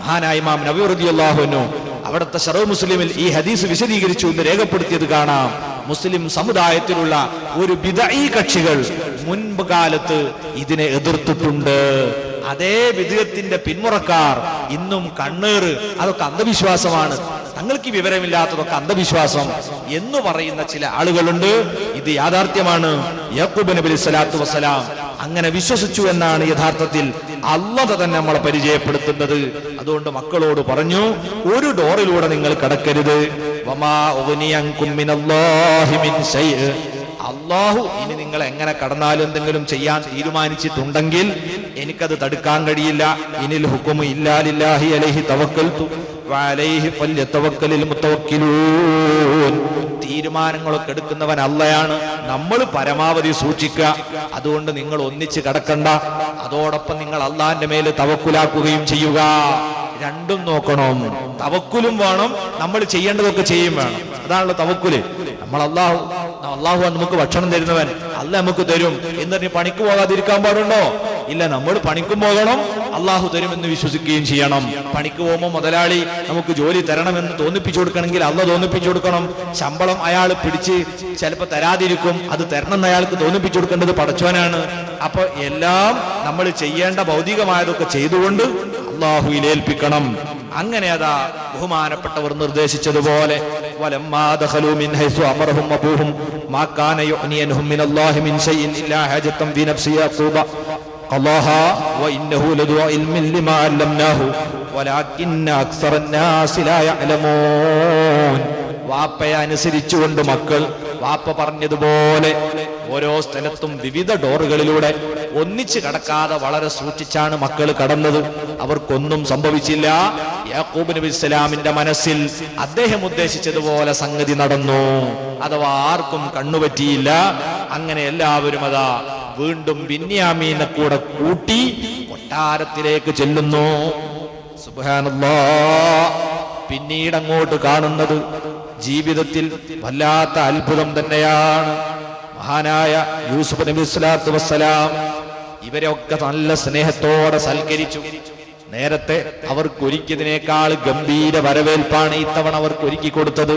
മഹാനായ ഇമാം നബവി റളിയല്ലാഹു അൻഹു അവിടുത്തെ ശറഹ് മുസ്ലിമിൽ ഈ ഹദീസ് വിശദീകരിച്ചു എന്ന് രേഖപ്പെടുത്തിയത് കാണാം. മുസ്ലിം സമുദായത്തിലുള്ള ഒരു ബിദ്ഈ കക്ഷികൾ മുൻപ് കാലത്ത് ഇതിനെ എതിർത്തിട്ടുണ്ട്. അതേ വിദ്യത്തിന്റെ പിന്മുറക്കാർ ഇന്നും കണ്ണേറ് അതൊക്കെ അന്ധവിശ്വാസമാണ്, തങ്ങൾക്ക് വിവരമില്ലാത്തതൊക്കെ അന്ധവിശ്വാസം എന്ന് പറയുന്ന ചില ആളുകളുണ്ട്. ഇത് യാഥാർത്ഥ്യമാണ്. യാക്കൂബ് നബി സ്വല്ലല്ലാഹു അലൈഹി വസല്ലം അങ്ങനെ വിശ്വസിച്ചു എന്നാണ് യഥാർത്ഥത്തിൽ അല്ലാഹു തന്നെ നമ്മളെ പരിചയപ്പെടുത്തുന്നത്. അതുകൊണ്ട് മക്കളോട് പറഞ്ഞു, ഒരു ഡോറിലൂടെ നിങ്ങൾ കടക്കരുത്. വമാ ഉഗ്നിയൻകും മിനല്ലാഹി മിൻ ശൈഅ, അല്ലാഹു ഇനി നിങ്ങൾ എങ്ങനെ കടന്നാലും എന്തെങ്കിലും ചെയ്യാൻ തീരുമാനിച്ചിട്ടുണ്ടെങ്കിൽ എനിക്കത് തടുക്കാൻ കഴിയില്ല. ഇനിൽ ഹുക്മു ഇല്ലാ ലില്ലാഹി അലൈഹി തവക്കൽതു വഅലൈഹി ഫല്യതവക്കലിൽ മുതവക്കിലൂൻ. തീരുമാനങ്ങളൊക്കെ എടുക്കുന്നവൻ അള്ളയാണ്, നമ്മൾ പരമാവധി സൂക്ഷിക്കുക. അതുകൊണ്ട് നിങ്ങൾ ഒന്നിച്ച് കടക്കണ്ട, അതോടൊപ്പം നിങ്ങൾ അള്ളാന്റെ മേൽ തവക്കുലാക്കുകയും ചെയ്യുക. രണ്ടും നോക്കണം. തവക്കുലും വേണം, നമ്മൾ ചെയ്യേണ്ടതൊക്കെ ചെയ്യും വേണം. അതാണല്ലോ തവക്കുല്. നമ്മൾ അള്ളാഹു നമുക്ക് ഭക്ഷണം തരുന്നവൻ, അല്ല നമുക്ക് തരും എന്നിട്ട് പണിക്ക് പോകാതിരിക്കാൻ പാടുണ്ടോ? ഇല്ല, നമ്മൾ പണിക്കും പോകണം, അള്ളാഹു തരുമെന്ന് വിശ്വസിക്കുകയും ചെയ്യണം. പണിക്ക് പോകുമ്പോൾ മുതലാളി നമുക്ക് ജോലി തരണമെന്ന് തോന്നിപ്പിച്ചു കൊടുക്കണമെങ്കിൽ അള്ള തോന്നിപ്പിച്ചു കൊടുക്കണം. ശമ്പളം അയാൾ പിടിച്ച് ചിലപ്പോൾ തരാതിരിക്കും, അത് തരണം എന്ന് അയാൾക്ക് തോന്നിപ്പിച്ചു കൊടുക്കേണ്ടത് പടച്ചോനാണ്. അപ്പൊ എല്ലാം നമ്മൾ ചെയ്യേണ്ട ഭൗതികമായതൊക്കെ ചെയ്തുകൊണ്ട് അള്ളാഹുവിൽ ഏൽപ്പിക്കണം. അങ്ങനെ അതാ ബഹുമാനപ്പെട്ടവർ നിർദ്ദേശിച്ചതുപോലെ വലമ്മാ ദഖലൂ മിൻ ഹൈസു അമറഹും അബൂഹും മാ കാന യുഅനിയൻഹും മിനല്ലാഹി മിൻ ശൈഇൻ ഇല്ലാ ഹജതൻ ഫീ നഫ്സി യഖൂബ ഖല്ലാഹാ വഇന്നഹു ലദു ഇൽമിൻ ലിമാ അല്ലംനാഹു വലാകിന്ന അക്സറൻ നാസി ലാ യഅലമൂൻ. വാപ്പയെ അനുസരിച്ചുകൊണ്ട് മക്കൾ വാപ്പ പറഞ്ഞതുപോലെ ഓരോ സ്ഥലത്തും വിവിധ ഡോറുകളിലൂടെ ഒന്നിച്ച് കടക്കാതെ വളരെ സൂക്ഷിച്ചാണ് മക്കൾ കടന്നത്. അവർക്കൊന്നും സംഭവിച്ചില്ല. യാക്കൂബ് നബി ഇസ്ലാമിന്റെ മനസ്സിൽ അദ്ദേഹം ഉദ്ദേശിച്ചതുപോലെ സംഗതി നടന്നു. അഥവാ ആർക്കും കണ്ണുപറ്റിയില്ല. അങ്ങനെ എല്ലാവരും അതാ വീണ്ടും ബിന്യാമീനെ കൂടെ കൂട്ടി കൊട്ടാരത്തിലേക്ക് ചെല്ലുന്നു. സുബ്ഹാനല്ലാഹ്. പിന്നീട് അങ്ങോട്ട് കാണുന്നത് ജീവിതത്തിൽ വല്ലാത്ത അത്ഭുതം തന്നെയാണ്. മഹാനായ യൂസുഫ് നബി സ്വല്ലല്ലാഹു വസ്സലാം ഇവരെയൊക്കെ നല്ല സ്നേഹത്തോടെ സൽക്കരിച്ചു. നേരത്തെ അവർക്ക് ഒരുക്കിയതിനേക്കാൾ ഗംഭീര വരവേൽപ്പാണ് ഇത്തവണ അവർക്ക് ഒരുക്കി കൊടുത്തത്.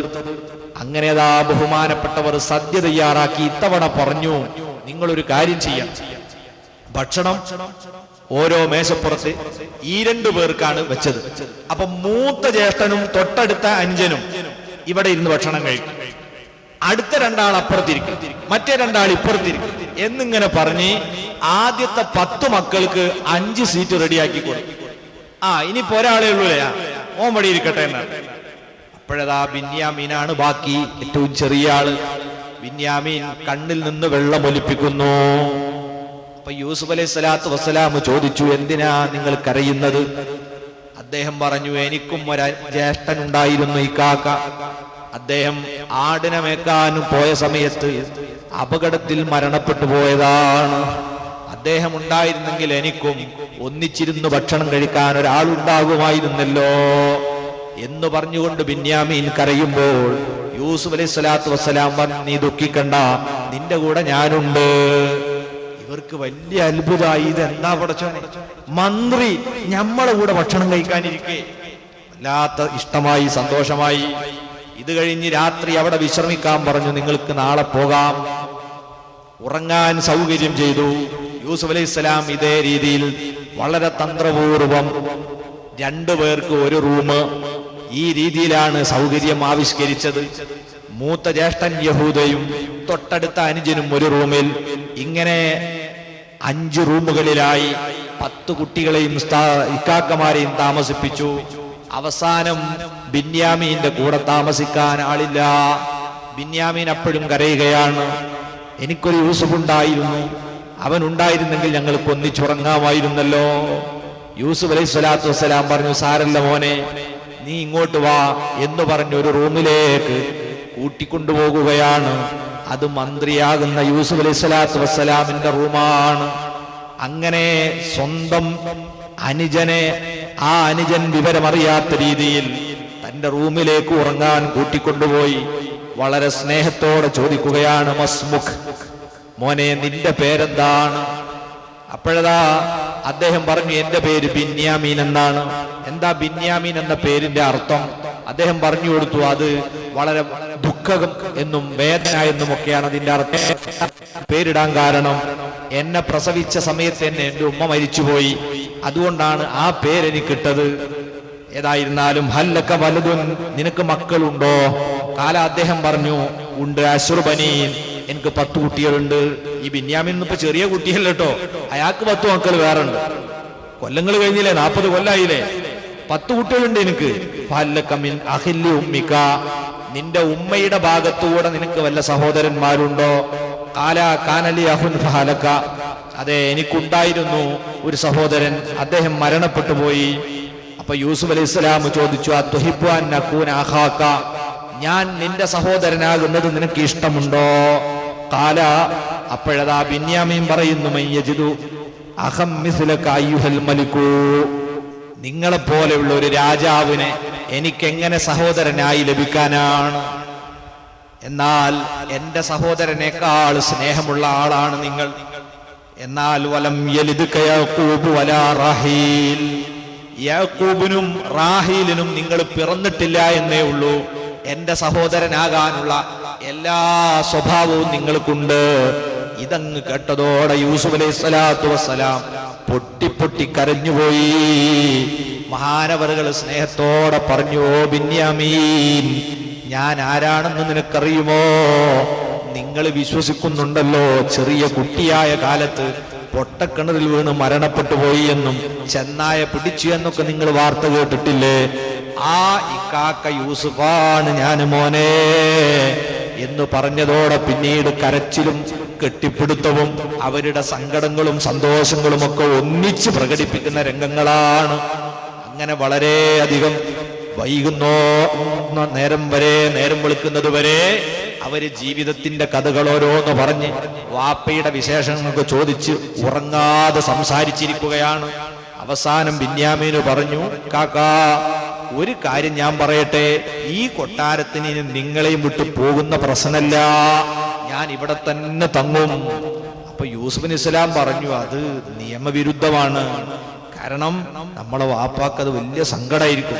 അങ്ങനെ അതാ ബഹുമാനപ്പെട്ടവർ സദ്യ തയ്യാറാക്കി ഇത്തവണ പറഞ്ഞു, നിങ്ങളൊരു കാര്യം ചെയ്യണം, ഭക്ഷണം ഓരോ മേശപ്പുറത്ത് ഈ 2 പേർക്കാണ് വെച്ചത്. അപ്പൊ മൂത്ത ജ്യേഷ്ഠനും തൊട്ടടുത്ത അനുജനും ഇവിടെ ഇരുന്ന് ഭക്ഷണം കഴിക്കും. അടുത്ത 2 ആൾ അപ്പുറത്തിരിക്കും, മറ്റേ 2 ആൾ ഇപ്പുറത്തിരിക്കും എന്നിങ്ങനെ പറഞ്ഞ് ആദ്യത്തെ 10 മക്കൾക്ക് 5 സീറ്റ് റെഡിയാക്കി കൊടുക്കും. ഇനിയിപ്പോ ഒരാളേ ഉള്ളൂല്ലേ, ഓൻ വഴി ഇരിക്കട്ടെ എന്നാണ്. അപ്പോഴതാ ബിന്യാമീനാണ് ബാക്കി, ഏറ്റവും ചെറിയ ആള്. ബിന്യാമീൻ കണ്ണിൽ നിന്ന് വെള്ളം ഒലിപ്പിക്കുന്നു. അപ്പൊ യൂസുഫ് അലൈഹി സ്വലാത്തു വസ്സലാം ചോദിച്ചു, എന്തിനാ നിങ്ങൾ കരയുന്നത്? അദ്ദേഹം പറഞ്ഞു, എനിക്കും ഒരു ജ്യേഷ്ഠൻ ഉണ്ടായിരുന്നു, ഈ കാക്ക. അദ്ദേഹം ആടിനെ മേക്കാനും പോയ സമയത്ത് അപകടത്തിൽ മരണപ്പെട്ടു പോയതാണ്. അദ്ദേഹം ഉണ്ടായിരുന്നെങ്കിൽ എനിക്കും ഒന്നിച്ചിരുന്ന് ഭക്ഷണം കഴിക്കാൻ ഒരാളുണ്ടാകുമായിരുന്നല്ലോ എന്ന് പറഞ്ഞുകൊണ്ട് ബിന്യാമീൻ കരയുമ്പോൾ യൂസുഫ് അലൈഹി സ്വലാത്തു വസ്സലാം പറഞ്ഞു, നീ ദുഃഖിക്കണ്ട, നിന്റെ കൂടെ ഞാനുണ്ട്. ഇവർക്ക് വലിയ അത്ഭുതമായി. ഇതെന്താ പടച്ചോനെ, മന്ത്രി ഞമ്മളെ കൂടെ ഭക്ഷണം കഴിക്കാനിരിക്കെ വല്ലാത്ത ഇഷ്ടമായി, സന്തോഷമായി. ഇത് കഴിഞ്ഞ് രാത്രി അവിടെ വിശ്രമിക്കാൻ പറഞ്ഞു, നിങ്ങൾക്ക് നാളെ പോകാം. ഉറങ്ങാൻ സൗകര്യം ചെയ്തു. യൂസുഫ് അലൈഹി സ്വലാം ഇതേ രീതിയിൽ വളരെ തന്ത്രപൂർവം 2 പേർക്ക് ഒരു റൂം, ഈ രീതിയിലാണ് സൗകര്യം ആവിഷ്കരിച്ചത്. മൂത്ത ജ്യേഷ്ഠൻ യഹൂദയും തൊട്ടടുത്ത അനുജനും ഒരു റൂമിൽ. ഇങ്ങനെ 5 റൂമുകളിലായി 10 കുട്ടികളെയും ഇക്കാക്കമാരെയും താമസിപ്പിച്ചു. അവസാനം ബിന്യാമീന്റെ കൂടെ താമസിക്കാൻ ആളില്ല. ബിന്യാമീൻ അപ്പോഴും കരയുകയാണ്, എനിക്കൊരു യൂസുഫ് ഉണ്ടായിരുന്നു, അവൻ ഉണ്ടായിരുന്നെങ്കിൽ ഞങ്ങൾക്ക് ഒന്നിച്ചുറങ്ങാമായിരുന്നല്ലോ. യൂസുഫ് അലൈഹി സ്വലാത്തു വസ്സലാം പറഞ്ഞു, സാരല്ല മോനെ, നീ ഇങ്ങോട്ട് വാ എന്ന് പറഞ്ഞ് ഒരു റൂമിലേക്ക് കൂട്ടിക്കൊണ്ടുപോകുകയാണ്. അത് മന്ത്രിയാകുന്ന യൂസുഫ് അലൈഹി സ്വലാത്തു വസ്സലാമിന്റെ റൂമാണ്. അങ്ങനെ സ്വന്തം അനുജനെ ആ അനുജൻ വിവരമറിയാത്ത രീതിയിൽ തന്റെ റൂമിലേക്ക് ഉറങ്ങാൻ കൂട്ടിക്കൊണ്ടുപോയി വളരെ സ്നേഹത്തോടെ ചോദിക്കുകയാണ്, മസ്മുഖ്, മോനെ നിന്റെ പേരെന്താണ്? അപ്പോഴതാ അദ്ദേഹം പറഞ്ഞു, എന്റെ പേര് ബിന്യാമീൻ എന്നാണ്. എന്താ ബിന്യാമീൻ എന്ന പേരിന്റെ അർത്ഥം? അദ്ദേഹം പറഞ്ഞു കൊടുത്തു, അത് വളരെ ദുഃഖം എന്നും വേദന എന്നും ഒക്കെയാണ് അതിന്റെ അർത്ഥം. പേരിടാൻ കാരണം എന്നെ പ്രസവിച്ച സമയത്ത് തന്നെ എന്റെ ഉമ്മ മരിച്ചുപോയി, അതുകൊണ്ടാണ് ആ പേരെനിക്കിട്ടത്. ഏതായിരുന്നാലും ഹല്ലക വലതുൻ, നിനക്ക് മക്കളുണ്ടോ? കാല അദ്ദേഹം പറഞ്ഞു, ഉണ്ട്. അശ്റുബനീൻ, എനിക്ക് 10 കുട്ടികളുണ്ട്. ഈ ബിന്യാമീൻ ഇപ്പൊ ചെറിയ കുട്ടിയല്ല കേട്ടോ, അയാൾക്ക് 10 മക്കൾ വേറെ ഉണ്ട്. കൊല്ലങ്ങൾ കഴിഞ്ഞില്ലേ, 40 കൊല്ലായില്ലേ, 10 കുട്ടികളുണ്ട് എനിക്ക്. ഫല്ലക മിൻ അഖില്ലി ഉമ്മിക, നിന്റെ ഉമ്മയുടെ ഭാഗത്തുകൂടെ നിനക്ക് വല്ല സഹോദരന്മാരുണ്ടോ? കാല കാനലി അഹുൻ ഫഹലക, അതെ എനിക്കുണ്ടായിരുന്നു ഒരു സഹോദരൻ, അദ്ദേഹം മരണപ്പെട്ടു പോയി. അപ്പൊ യൂസുഫ് അലൈഹി സ്വലാം ചോദിച്ചു, അതുഹിബ്ബു അൻ അകൂന അഖാക, ഞാൻ നിന്റെ സഹോദരനാകുന്നത് നിനക്ക് ഇഷ്ടമുണ്ടോ? കാല, അപ്പോഴതാ ബിന്യാമീൻ പറയുന്നു, മയ്യജിദു അഖം മിസ്ലക അയ്യുഹൽ മലികു, നിങ്ങളെപ്പോലെയുള്ള ഒരു രാജാവിനെ എനിക്കെങ്ങനെ സഹോദരനായി ലഭിക്കാനാണ്? എന്നാൽ എന്റെ സഹോദരനേക്കാൾ സ്നേഹമുള്ള ആളാണ് നിങ്ങൾ. എന്നാൽ വലം യലിദ്ക യാഖൂബ് വലാ റഹീൽ, യാക്കൂബിനും റാഹീലിനും നിങ്ങൾ പിറന്നിട്ടില്ല എന്നേ ഉള്ളൂ. എന്റെ സഹോദരനാകാനുള്ള എല്ലാ സ്വഭാവവും നിങ്ങൾക്കുണ്ട്. ഇതങ്ങ് കേട്ടതോടെ യൂസുഫ് അലൈഹി സ്വലാത്തു വസ്സലാം പൊട്ടി പൊട്ടി കരഞ്ഞുപോയി. മഹാനവറുകൾ സ്നേഹത്തോടെ പറഞ്ഞു, ഓ ബിന്യാമീൻ, ഞാൻ ആരാണെന്ന് നിനക്കറിയുമോ? നിങ്ങൾ വിശ്വസിക്കുന്നുണ്ടല്ലോ ചെറിയ കുട്ടിയായ കാലത്ത് പൊട്ടക്കിണറിൽ വീണ് മരണപ്പെട്ടു പോയി എന്നും ചെന്നായ പിടിച്ചു എന്നൊക്കെ നിങ്ങൾ വാർത്ത കേട്ടിട്ടില്ലേ? ആ ഇക്കാക്ക യൂസുഫാണ് ഞാൻ മോനെ എന്ന് പറഞ്ഞതോടെ പിന്നീട് കരച്ചിലും കെട്ടിപ്പിടുത്തവും അവരുടെ സങ്കടങ്ങളും സന്തോഷങ്ങളും ഒക്കെ ഒന്നിച്ച് പ്രകടിപ്പിക്കുന്ന രംഗങ്ങളാണ്. അങ്ങനെ വളരെയധികം വൈകുന്നോ നേരം വെളുക്കുന്നത് വരെ അവര് ജീവിതത്തിന്റെ കഥകൾ ഓരോന്ന് പറഞ്ഞ് വാപ്പയുടെ വിശേഷങ്ങളൊക്കെ ചോദിച്ച് ഉറങ്ങാതെ സംസാരിച്ചിരിക്കുകയാണ്. അവസാനം ബിന്യാമീന് പറഞ്ഞു, കാക്കാ ഒരു കാര്യം ഞാൻ പറയട്ടെ, ഈ കൊട്ടാരത്തിന് നിങ്ങളെയും വിട്ടു പോകുന്ന പ്രശ്നമല്ല, ഞാൻ ഇവിടെ തന്നെ തങ്ങും. അപ്പൊ യൂസുഫ് അലൈഹി സ്വലാം പറഞ്ഞു, അത് നിയമവിരുദ്ധമാണ്. കാരണം നമ്മളെ വാപ്പാക്ക് അത് വലിയ സങ്കടമായിരിക്കും.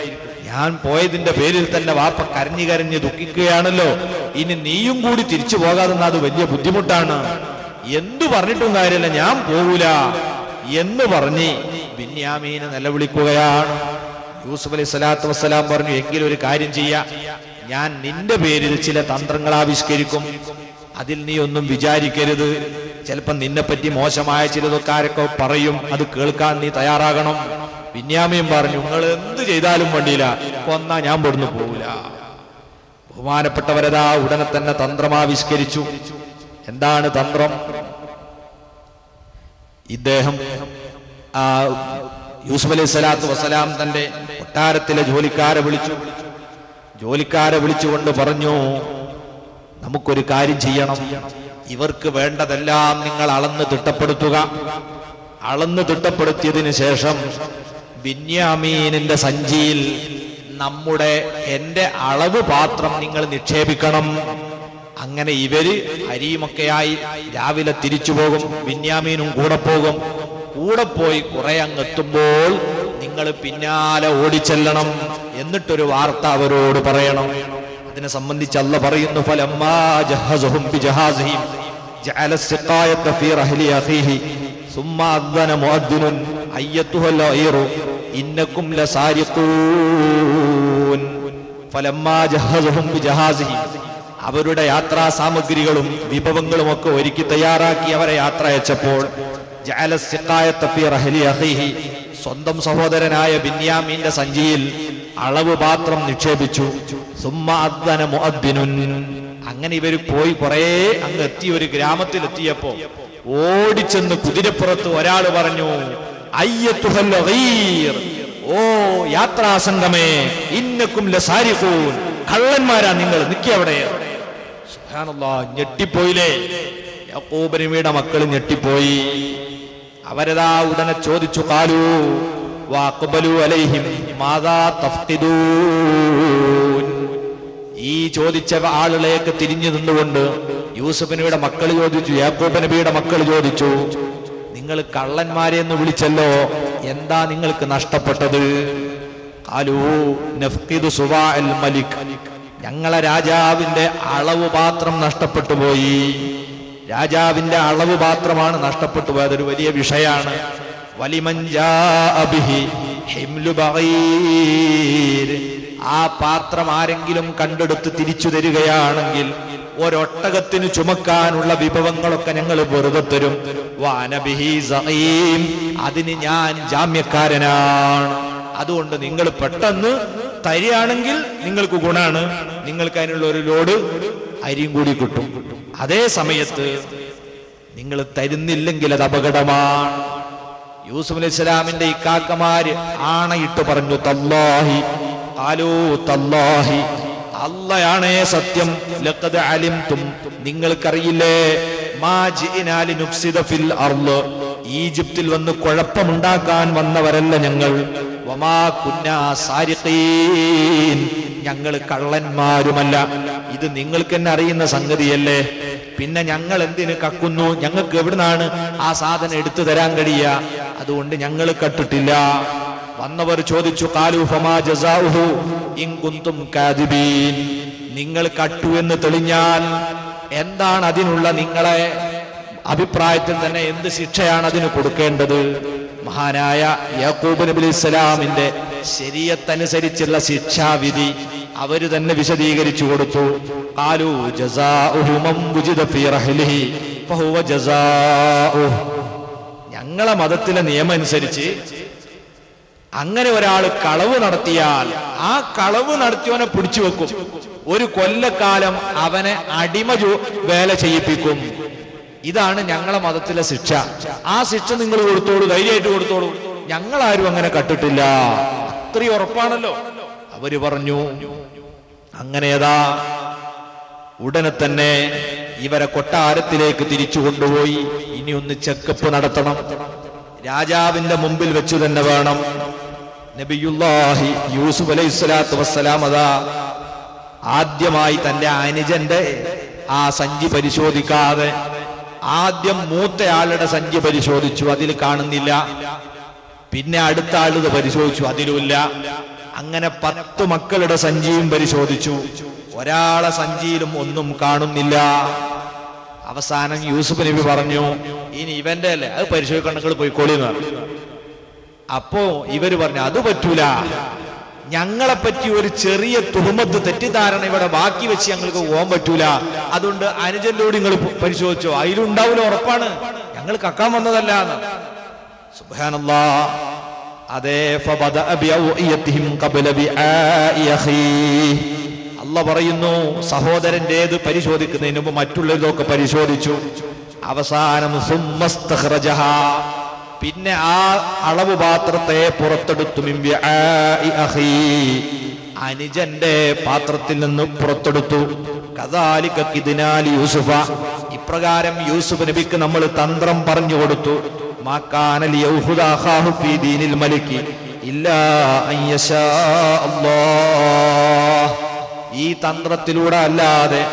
ഞാൻ പോയതിന്റെ പേരിൽ തന്നെ വാപ്പ കരഞ്ഞു കരഞ്ഞ് ദുഃഖിക്കുകയാണല്ലോ, ഇനി നീയും കൂടി തിരിച്ചു പോകാതെന്ന് അത് വലിയ ബുദ്ധിമുട്ടാണ്. എന്തു പറഞ്ഞിട്ടും കാര്യമില്ല, ഞാൻ പോകൂല എന്ന് പറഞ്ഞ് ബിന്യാമീനെ നിലവിളിക്കുകയാണ്. യൂസുഫ് അലൈഹി സ്വലാത്തു വസ്സലാം പറഞ്ഞു, എങ്കിലും ഒരു കാര്യം ചെയ്യാം, ഞാൻ നിന്റെ പേരിൽ ചില തന്ത്രങ്ങൾ ആവിഷ്കരിക്കും, അതിൽ നീ ഒന്നും വിചാരിക്കരുത്. ചിലപ്പം നിന്നെപ്പറ്റി മോശമായ ചിലതൊക്കെ ആരൊക്കെ പറയും, അത് കേൾക്കാൻ നീ തയ്യാറാകണം. ബിന്യാമീൻ പറഞ്ഞു, നിങ്ങൾ എന്ത് ചെയ്താലും വേണ്ടിയില്ല, കൊന്നാ ഞാൻ പെടുന്നു പോവില്ല. ബഹുമാനപ്പെട്ടവരതാ ഉടനെ തന്നെ തന്ത്രമാവിഷ്കരിച്ചു. എന്താണ് തന്ത്രം? ഇദ്ദേഹം യൂസുഫ് അലൈഹി സ്വലാത്തു വസ്സലാം തന്റെ കൊട്ടാരത്തിലെ ജോലിക്കാരെ വിളിച്ചുകൊണ്ട് പറഞ്ഞു, നമുക്കൊരു കാര്യം ചെയ്യണം, ഇവർക്ക് വേണ്ടതെല്ലാം നിങ്ങൾ അളന്ന് തിട്ടപ്പെടുത്തുക. അളന്ന് തിട്ടപ്പെടുത്തിയതിന് ശേഷം ബിന്യാമീനിന്റെ സഞ്ചിയിൽ എന്റെ അളവ് പാത്രം നിങ്ങൾ നിക്ഷേപിക്കണം. അങ്ങനെ ഇവര് അരിയുമൊക്കെയായി രാവിലെ തിരിച്ചു പോകും, ബിന്യാമീനും കൂടെ പോകും. കൂടെ പോയി കുറെ അങ്ങെത്തുമ്പോൾ നിങ്ങൾ പിന്നാലെ ഓടിച്ചെല്ലണം, എന്നിട്ടൊരു വാർത്ത അവരോട് പറയണം. അതിനെ സംബന്ധിച്ച് അല്ലാഹ് പറയുന്നു, ഫലമ്മാ ജഹസഹും ബിജഹാസിഹിം ജഅല സിഖായത ഫീ റഹ്ലി അഖീഹി സുമ്മ അദ്ദന മുഅദ്ദിനുൻ അയ്യതുഹൽ ഗൈറു ഇന്നകും ലസാരിഖൂൻ. ഫലമ്മാ ജഹസഹും ബിജഹാസിഹിം, അവരുടെ യാത്രാ സാമഗ്രികളും വിഭവങ്ങളും ഒക്കെ ഒരുക്കി തയ്യാറാക്കി അവരെ യാത്ര അയച്ചപ്പോൾ ജഅല സിഖായത ഫീ റഹ്ലി അഖീഹി, സ്വന്തം സഹോദരനായ ബിന്യാമീന്റെ സഞ്ചിയിൽ അളവ് പാത്രം നിക്ഷേപിച്ചു. സുമ്മ അദ്ദന മുഅദ്ദിനുൻ, അങ്ങനെ ഇവർ പോയി കുറെ അങ്ങ് എത്തി. ഒരു ഗ്രാമത്തിലെത്തിയപ്പോ ഓടിച്ചെന്ന് കുതിരപ്പുറത്ത് ഒരാൾ പറഞ്ഞു, അയ്യത്തുഹൽ ഗൈർ, ഓ യാത്രാസംഘമേ, ഇന്നക്കും ലസാരിഖൂൻ, കള്ളന്മാരാ നിങ്ങൾ, നിക്കവിടെ. സുബ്ഹാനല്ലാഹ്, ഞെട്ടിപ്പോയില്ലേ? യാക്കൂബ് നബിയുടെ മക്കൾ ഞെട്ടിപ്പോയി. അവരതാ ഉടനെ ചോദിച്ചു, ഖാലൂ വഅഖ്ബലു അലൈഹിം മാദാ തഫ്ഖിദൂൻ. ഈ ചോദിച്ച ആളുകളേക്ക് തിരിഞ്ഞു നിന്നുകൊണ്ട് യൂസുഫ് നബിയുടെ മക്കൾ ചോദിച്ചു, യാക്കൂബ് നബിയുടെ മക്കൾ ചോദിച്ചു, നിങ്ങൾ കള്ളന്മാരെ എന്ന് വിളിച്ചല്ലോ, എന്താ നിങ്ങൾക്ക് നഷ്ടപ്പെട്ടത്? ഖാലൂ നഫ്ഖിദു സുവാഅൽ മലിക്, ഞങ്ങളെ രാജാവിന്റെ അളവ് പാത്രം നഷ്ടപ്പെട്ടു പോയി. രാജാവിന്റെ അളവ് പാത്രമാണ് നഷ്ടപ്പെട്ടു പോയത്, ഒരു വലിയ വിഷയാണ്. വലിമൻ ജാഅ ബിഹി ഹിംലു ബഗീർ, ആ പാത്രം ആരെങ്കിലും കണ്ടെടുത്ത് തിരിച്ചു തരികയാണെങ്കിൽ ഒരൊട്ടകത്തിന് ചുമക്കാനുള്ള വിഭവങ്ങളൊക്കെ ഞങ്ങൾ വെറുതെ തരും. വാനബിഹി സഖീം, അതിന് ഞാൻ ജാമ്യക്കാരനാണ്. അതുകൊണ്ട് നിങ്ങൾ പെട്ടെന്ന് തരികയാണെങ്കിൽ നിങ്ങൾക്ക് ഗുണാണ്, നിങ്ങൾക്ക് അതിനുള്ള ഒരു ലോഡ് അരിയും കൂടി കിട്ടും. അതേ സമയത്ത് നിങ്ങൾ തരുന്നില്ലെങ്കിൽ അത് അപകടമാണ്. യൂസുഫ് അലൈഹി സ്വലാമിന്റെ ഇക്കാക്കമാര് ആണയിട്ട് പറഞ്ഞു, തല്ലാഹി, ഖാലൂ തല്ലാഹി, അല്ലാഹയാണേ സത്യം, ലഖദ് അലിംതും, നിങ്ങൾക്കറിയില്ലേ, മാ ജിഇനാ ലിനുഫ്സിദ ഫിൽ അർള്, ഈജിപ്തിൽ വന്ന് കുഴപ്പമുണ്ടാക്കാൻ വന്നവരല്ല ഞങ്ങൾ. വമാ കുന്നാ സാരിഖീൻ, ഞങ്ങൾ കള്ളന്മാരുമല്ല. ഇത് നിങ്ങൾക്ക് തന്നെ അറിയുന്ന സംഗതിയല്ലേ, പിന്നെ ഞങ്ങൾ എന്തിന് കക്കുന്നു? ഞങ്ങൾക്ക് എവിടുന്നാണ് ആ സാധനം എടുത്തു തരാൻ കഴിയുക? അതുകൊണ്ട് ഞങ്ങൾ കട്ടിട്ടില്ല. വന്നവർ ചോദിച്ചു, ഖാലൂ ഫമാ ജസാഉഹു ഇൻ കുൻതും കാദിബീൻ, നിങ്ങൾ കട്ടു എന്ന് തെളിഞ്ഞാൽ എന്താണ് അതിനുള്ള നിങ്ങളെ അഭിപ്രായത്തിൽ തന്നെ എന്ത് ശിക്ഷയാണ് അതിന് കൊടുക്കേണ്ടത്? മഹാനായ യാക്കൂബ് നബി അലൈഹി സ്വലാമിന്റെ ശരീഅത്തനുസരിച്ചുള്ള ശിക്ഷാവിധി അവര് തന്നെ വിശദീകരിച്ചു കൊടുത്തു. ഖാലൂ ജസാഉഹു മൻ വുജിദ ഫീ റഹ്ലിഹി ഫഹുവ ജസാഉഹു, ഞങ്ങളെ മതത്തിലെ നിയമം അനുസരിച്ച് അങ്ങനെ ഒരാൾ കളവ് നടത്തിയാൽ ആ കളവ് നടത്തിയവനെ പിടിച്ചു വെക്കും, ഒരു കൊല്ലക്കാലം അവനെ അടിമ വേല ചെയ്യിപ്പിക്കും. ഇതാണ് ഞങ്ങളെ മതത്തിലെ ശിക്ഷ. ആ ശിക്ഷ നിങ്ങൾ കൊടുത്തോളൂ, ധൈര്യമായിട്ട് കൊടുത്തോളൂ, ഞങ്ങളാരും അങ്ങനെ കട്ടിട്ടില്ല. അത്രയും ഉറപ്പാണല്ലോ. അവര് പറഞ്ഞു. അങ്ങനെയതാ ഉടനെ തന്നെ ഇവരെ കൊട്ടാരത്തിലേക്ക് തിരിച്ചു കൊണ്ടുപോയി. ഇനി ഒന്ന് ചെക്കപ്പ് നടത്തണം, രാജാവിന്റെ മുമ്പിൽ വെച്ചു തന്നെ വേണം. നബിയുല്ലാഹി യൂസുഫ് അലൈഹി സ്വലാത്തു വസ്സലാം അതാ ആദ്യമായി തന്റെ അനുജന്റെ ആ സഞ്ചി പരിശോധിക്കാതെ ആദ്യം മൂത്തയാളുടെ സഞ്ചി പരിശോധിച്ചു, അതിൽ കാണുന്നില്ല. പിന്നെ അടുത്ത ആളുടെ പരിശോധിച്ചു, അതിലുമില്ല. അങ്ങനെ 10 മക്കളുടെ സഞ്ചിയും പരിശോധിച്ചു, ഒരാളെ സഞ്ചിയിലും ഒന്നും കാണുന്നില്ല. അവസാനം യൂസുഫ് നബി പറഞ്ഞു, ഇനി ഇവന്റെ അല്ലേ, അത് പരിശോധിക്കണം, നിങ്ങൾ പോയിക്കോളിന്ന് പറഞ്ഞു. അപ്പോ ഇവര് പറഞ്ഞു, അത് പറ്റൂല, ഞങ്ങളെപ്പറ്റി ഒരു ചെറിയ തുഹമത്ത് തെറ്റിദ്ധാരണ ഇവിടെ ബാക്കി വെച്ച് ഞങ്ങൾക്ക് പോകാൻ പറ്റൂല, അതുകൊണ്ട് അനുജന്റോട് നിങ്ങൾ പരിശോധിച്ചോ, അതിലുണ്ടാവില്ല, ഉറപ്പാണ്, ഞങ്ങൾ കക്കാൻ വന്നതല്ല എന്ന്. സുബ്ഹാനല്ലാഹ്. അതേ അല്ലാഹ് പറയുന്നു, സഹോദരന്റേത് പരിശോധിക്കുന്നതിന് മുമ്പ് മറ്റുള്ളതൊക്കെ പരിശോധിച്ചു. അവസാനം പിന്നെ ആ അളവ് പാത്രത്തെ പുറത്തെടുത്തു. അനുജന്റെ പാത്രത്തിൽ നിന്ന് പുറത്തെടുത്തു. കദാലിക കിദ്നാലി യൂസുഫ, ഇപ്രകാരം യൂസുഫ് നബിക്ക് നമ്മൾ തന്ത്രം പറഞ്ഞു കൊടുത്തു. മാകാന ലിയൗഹുദ അഖാഹു ഫീ ദീനിൽ മലികി ഇല്ലാ അൻ യശാ അല്ലാഹ്. ഈ തന്ത്രത്തിലൂടെ അല്ലാതെ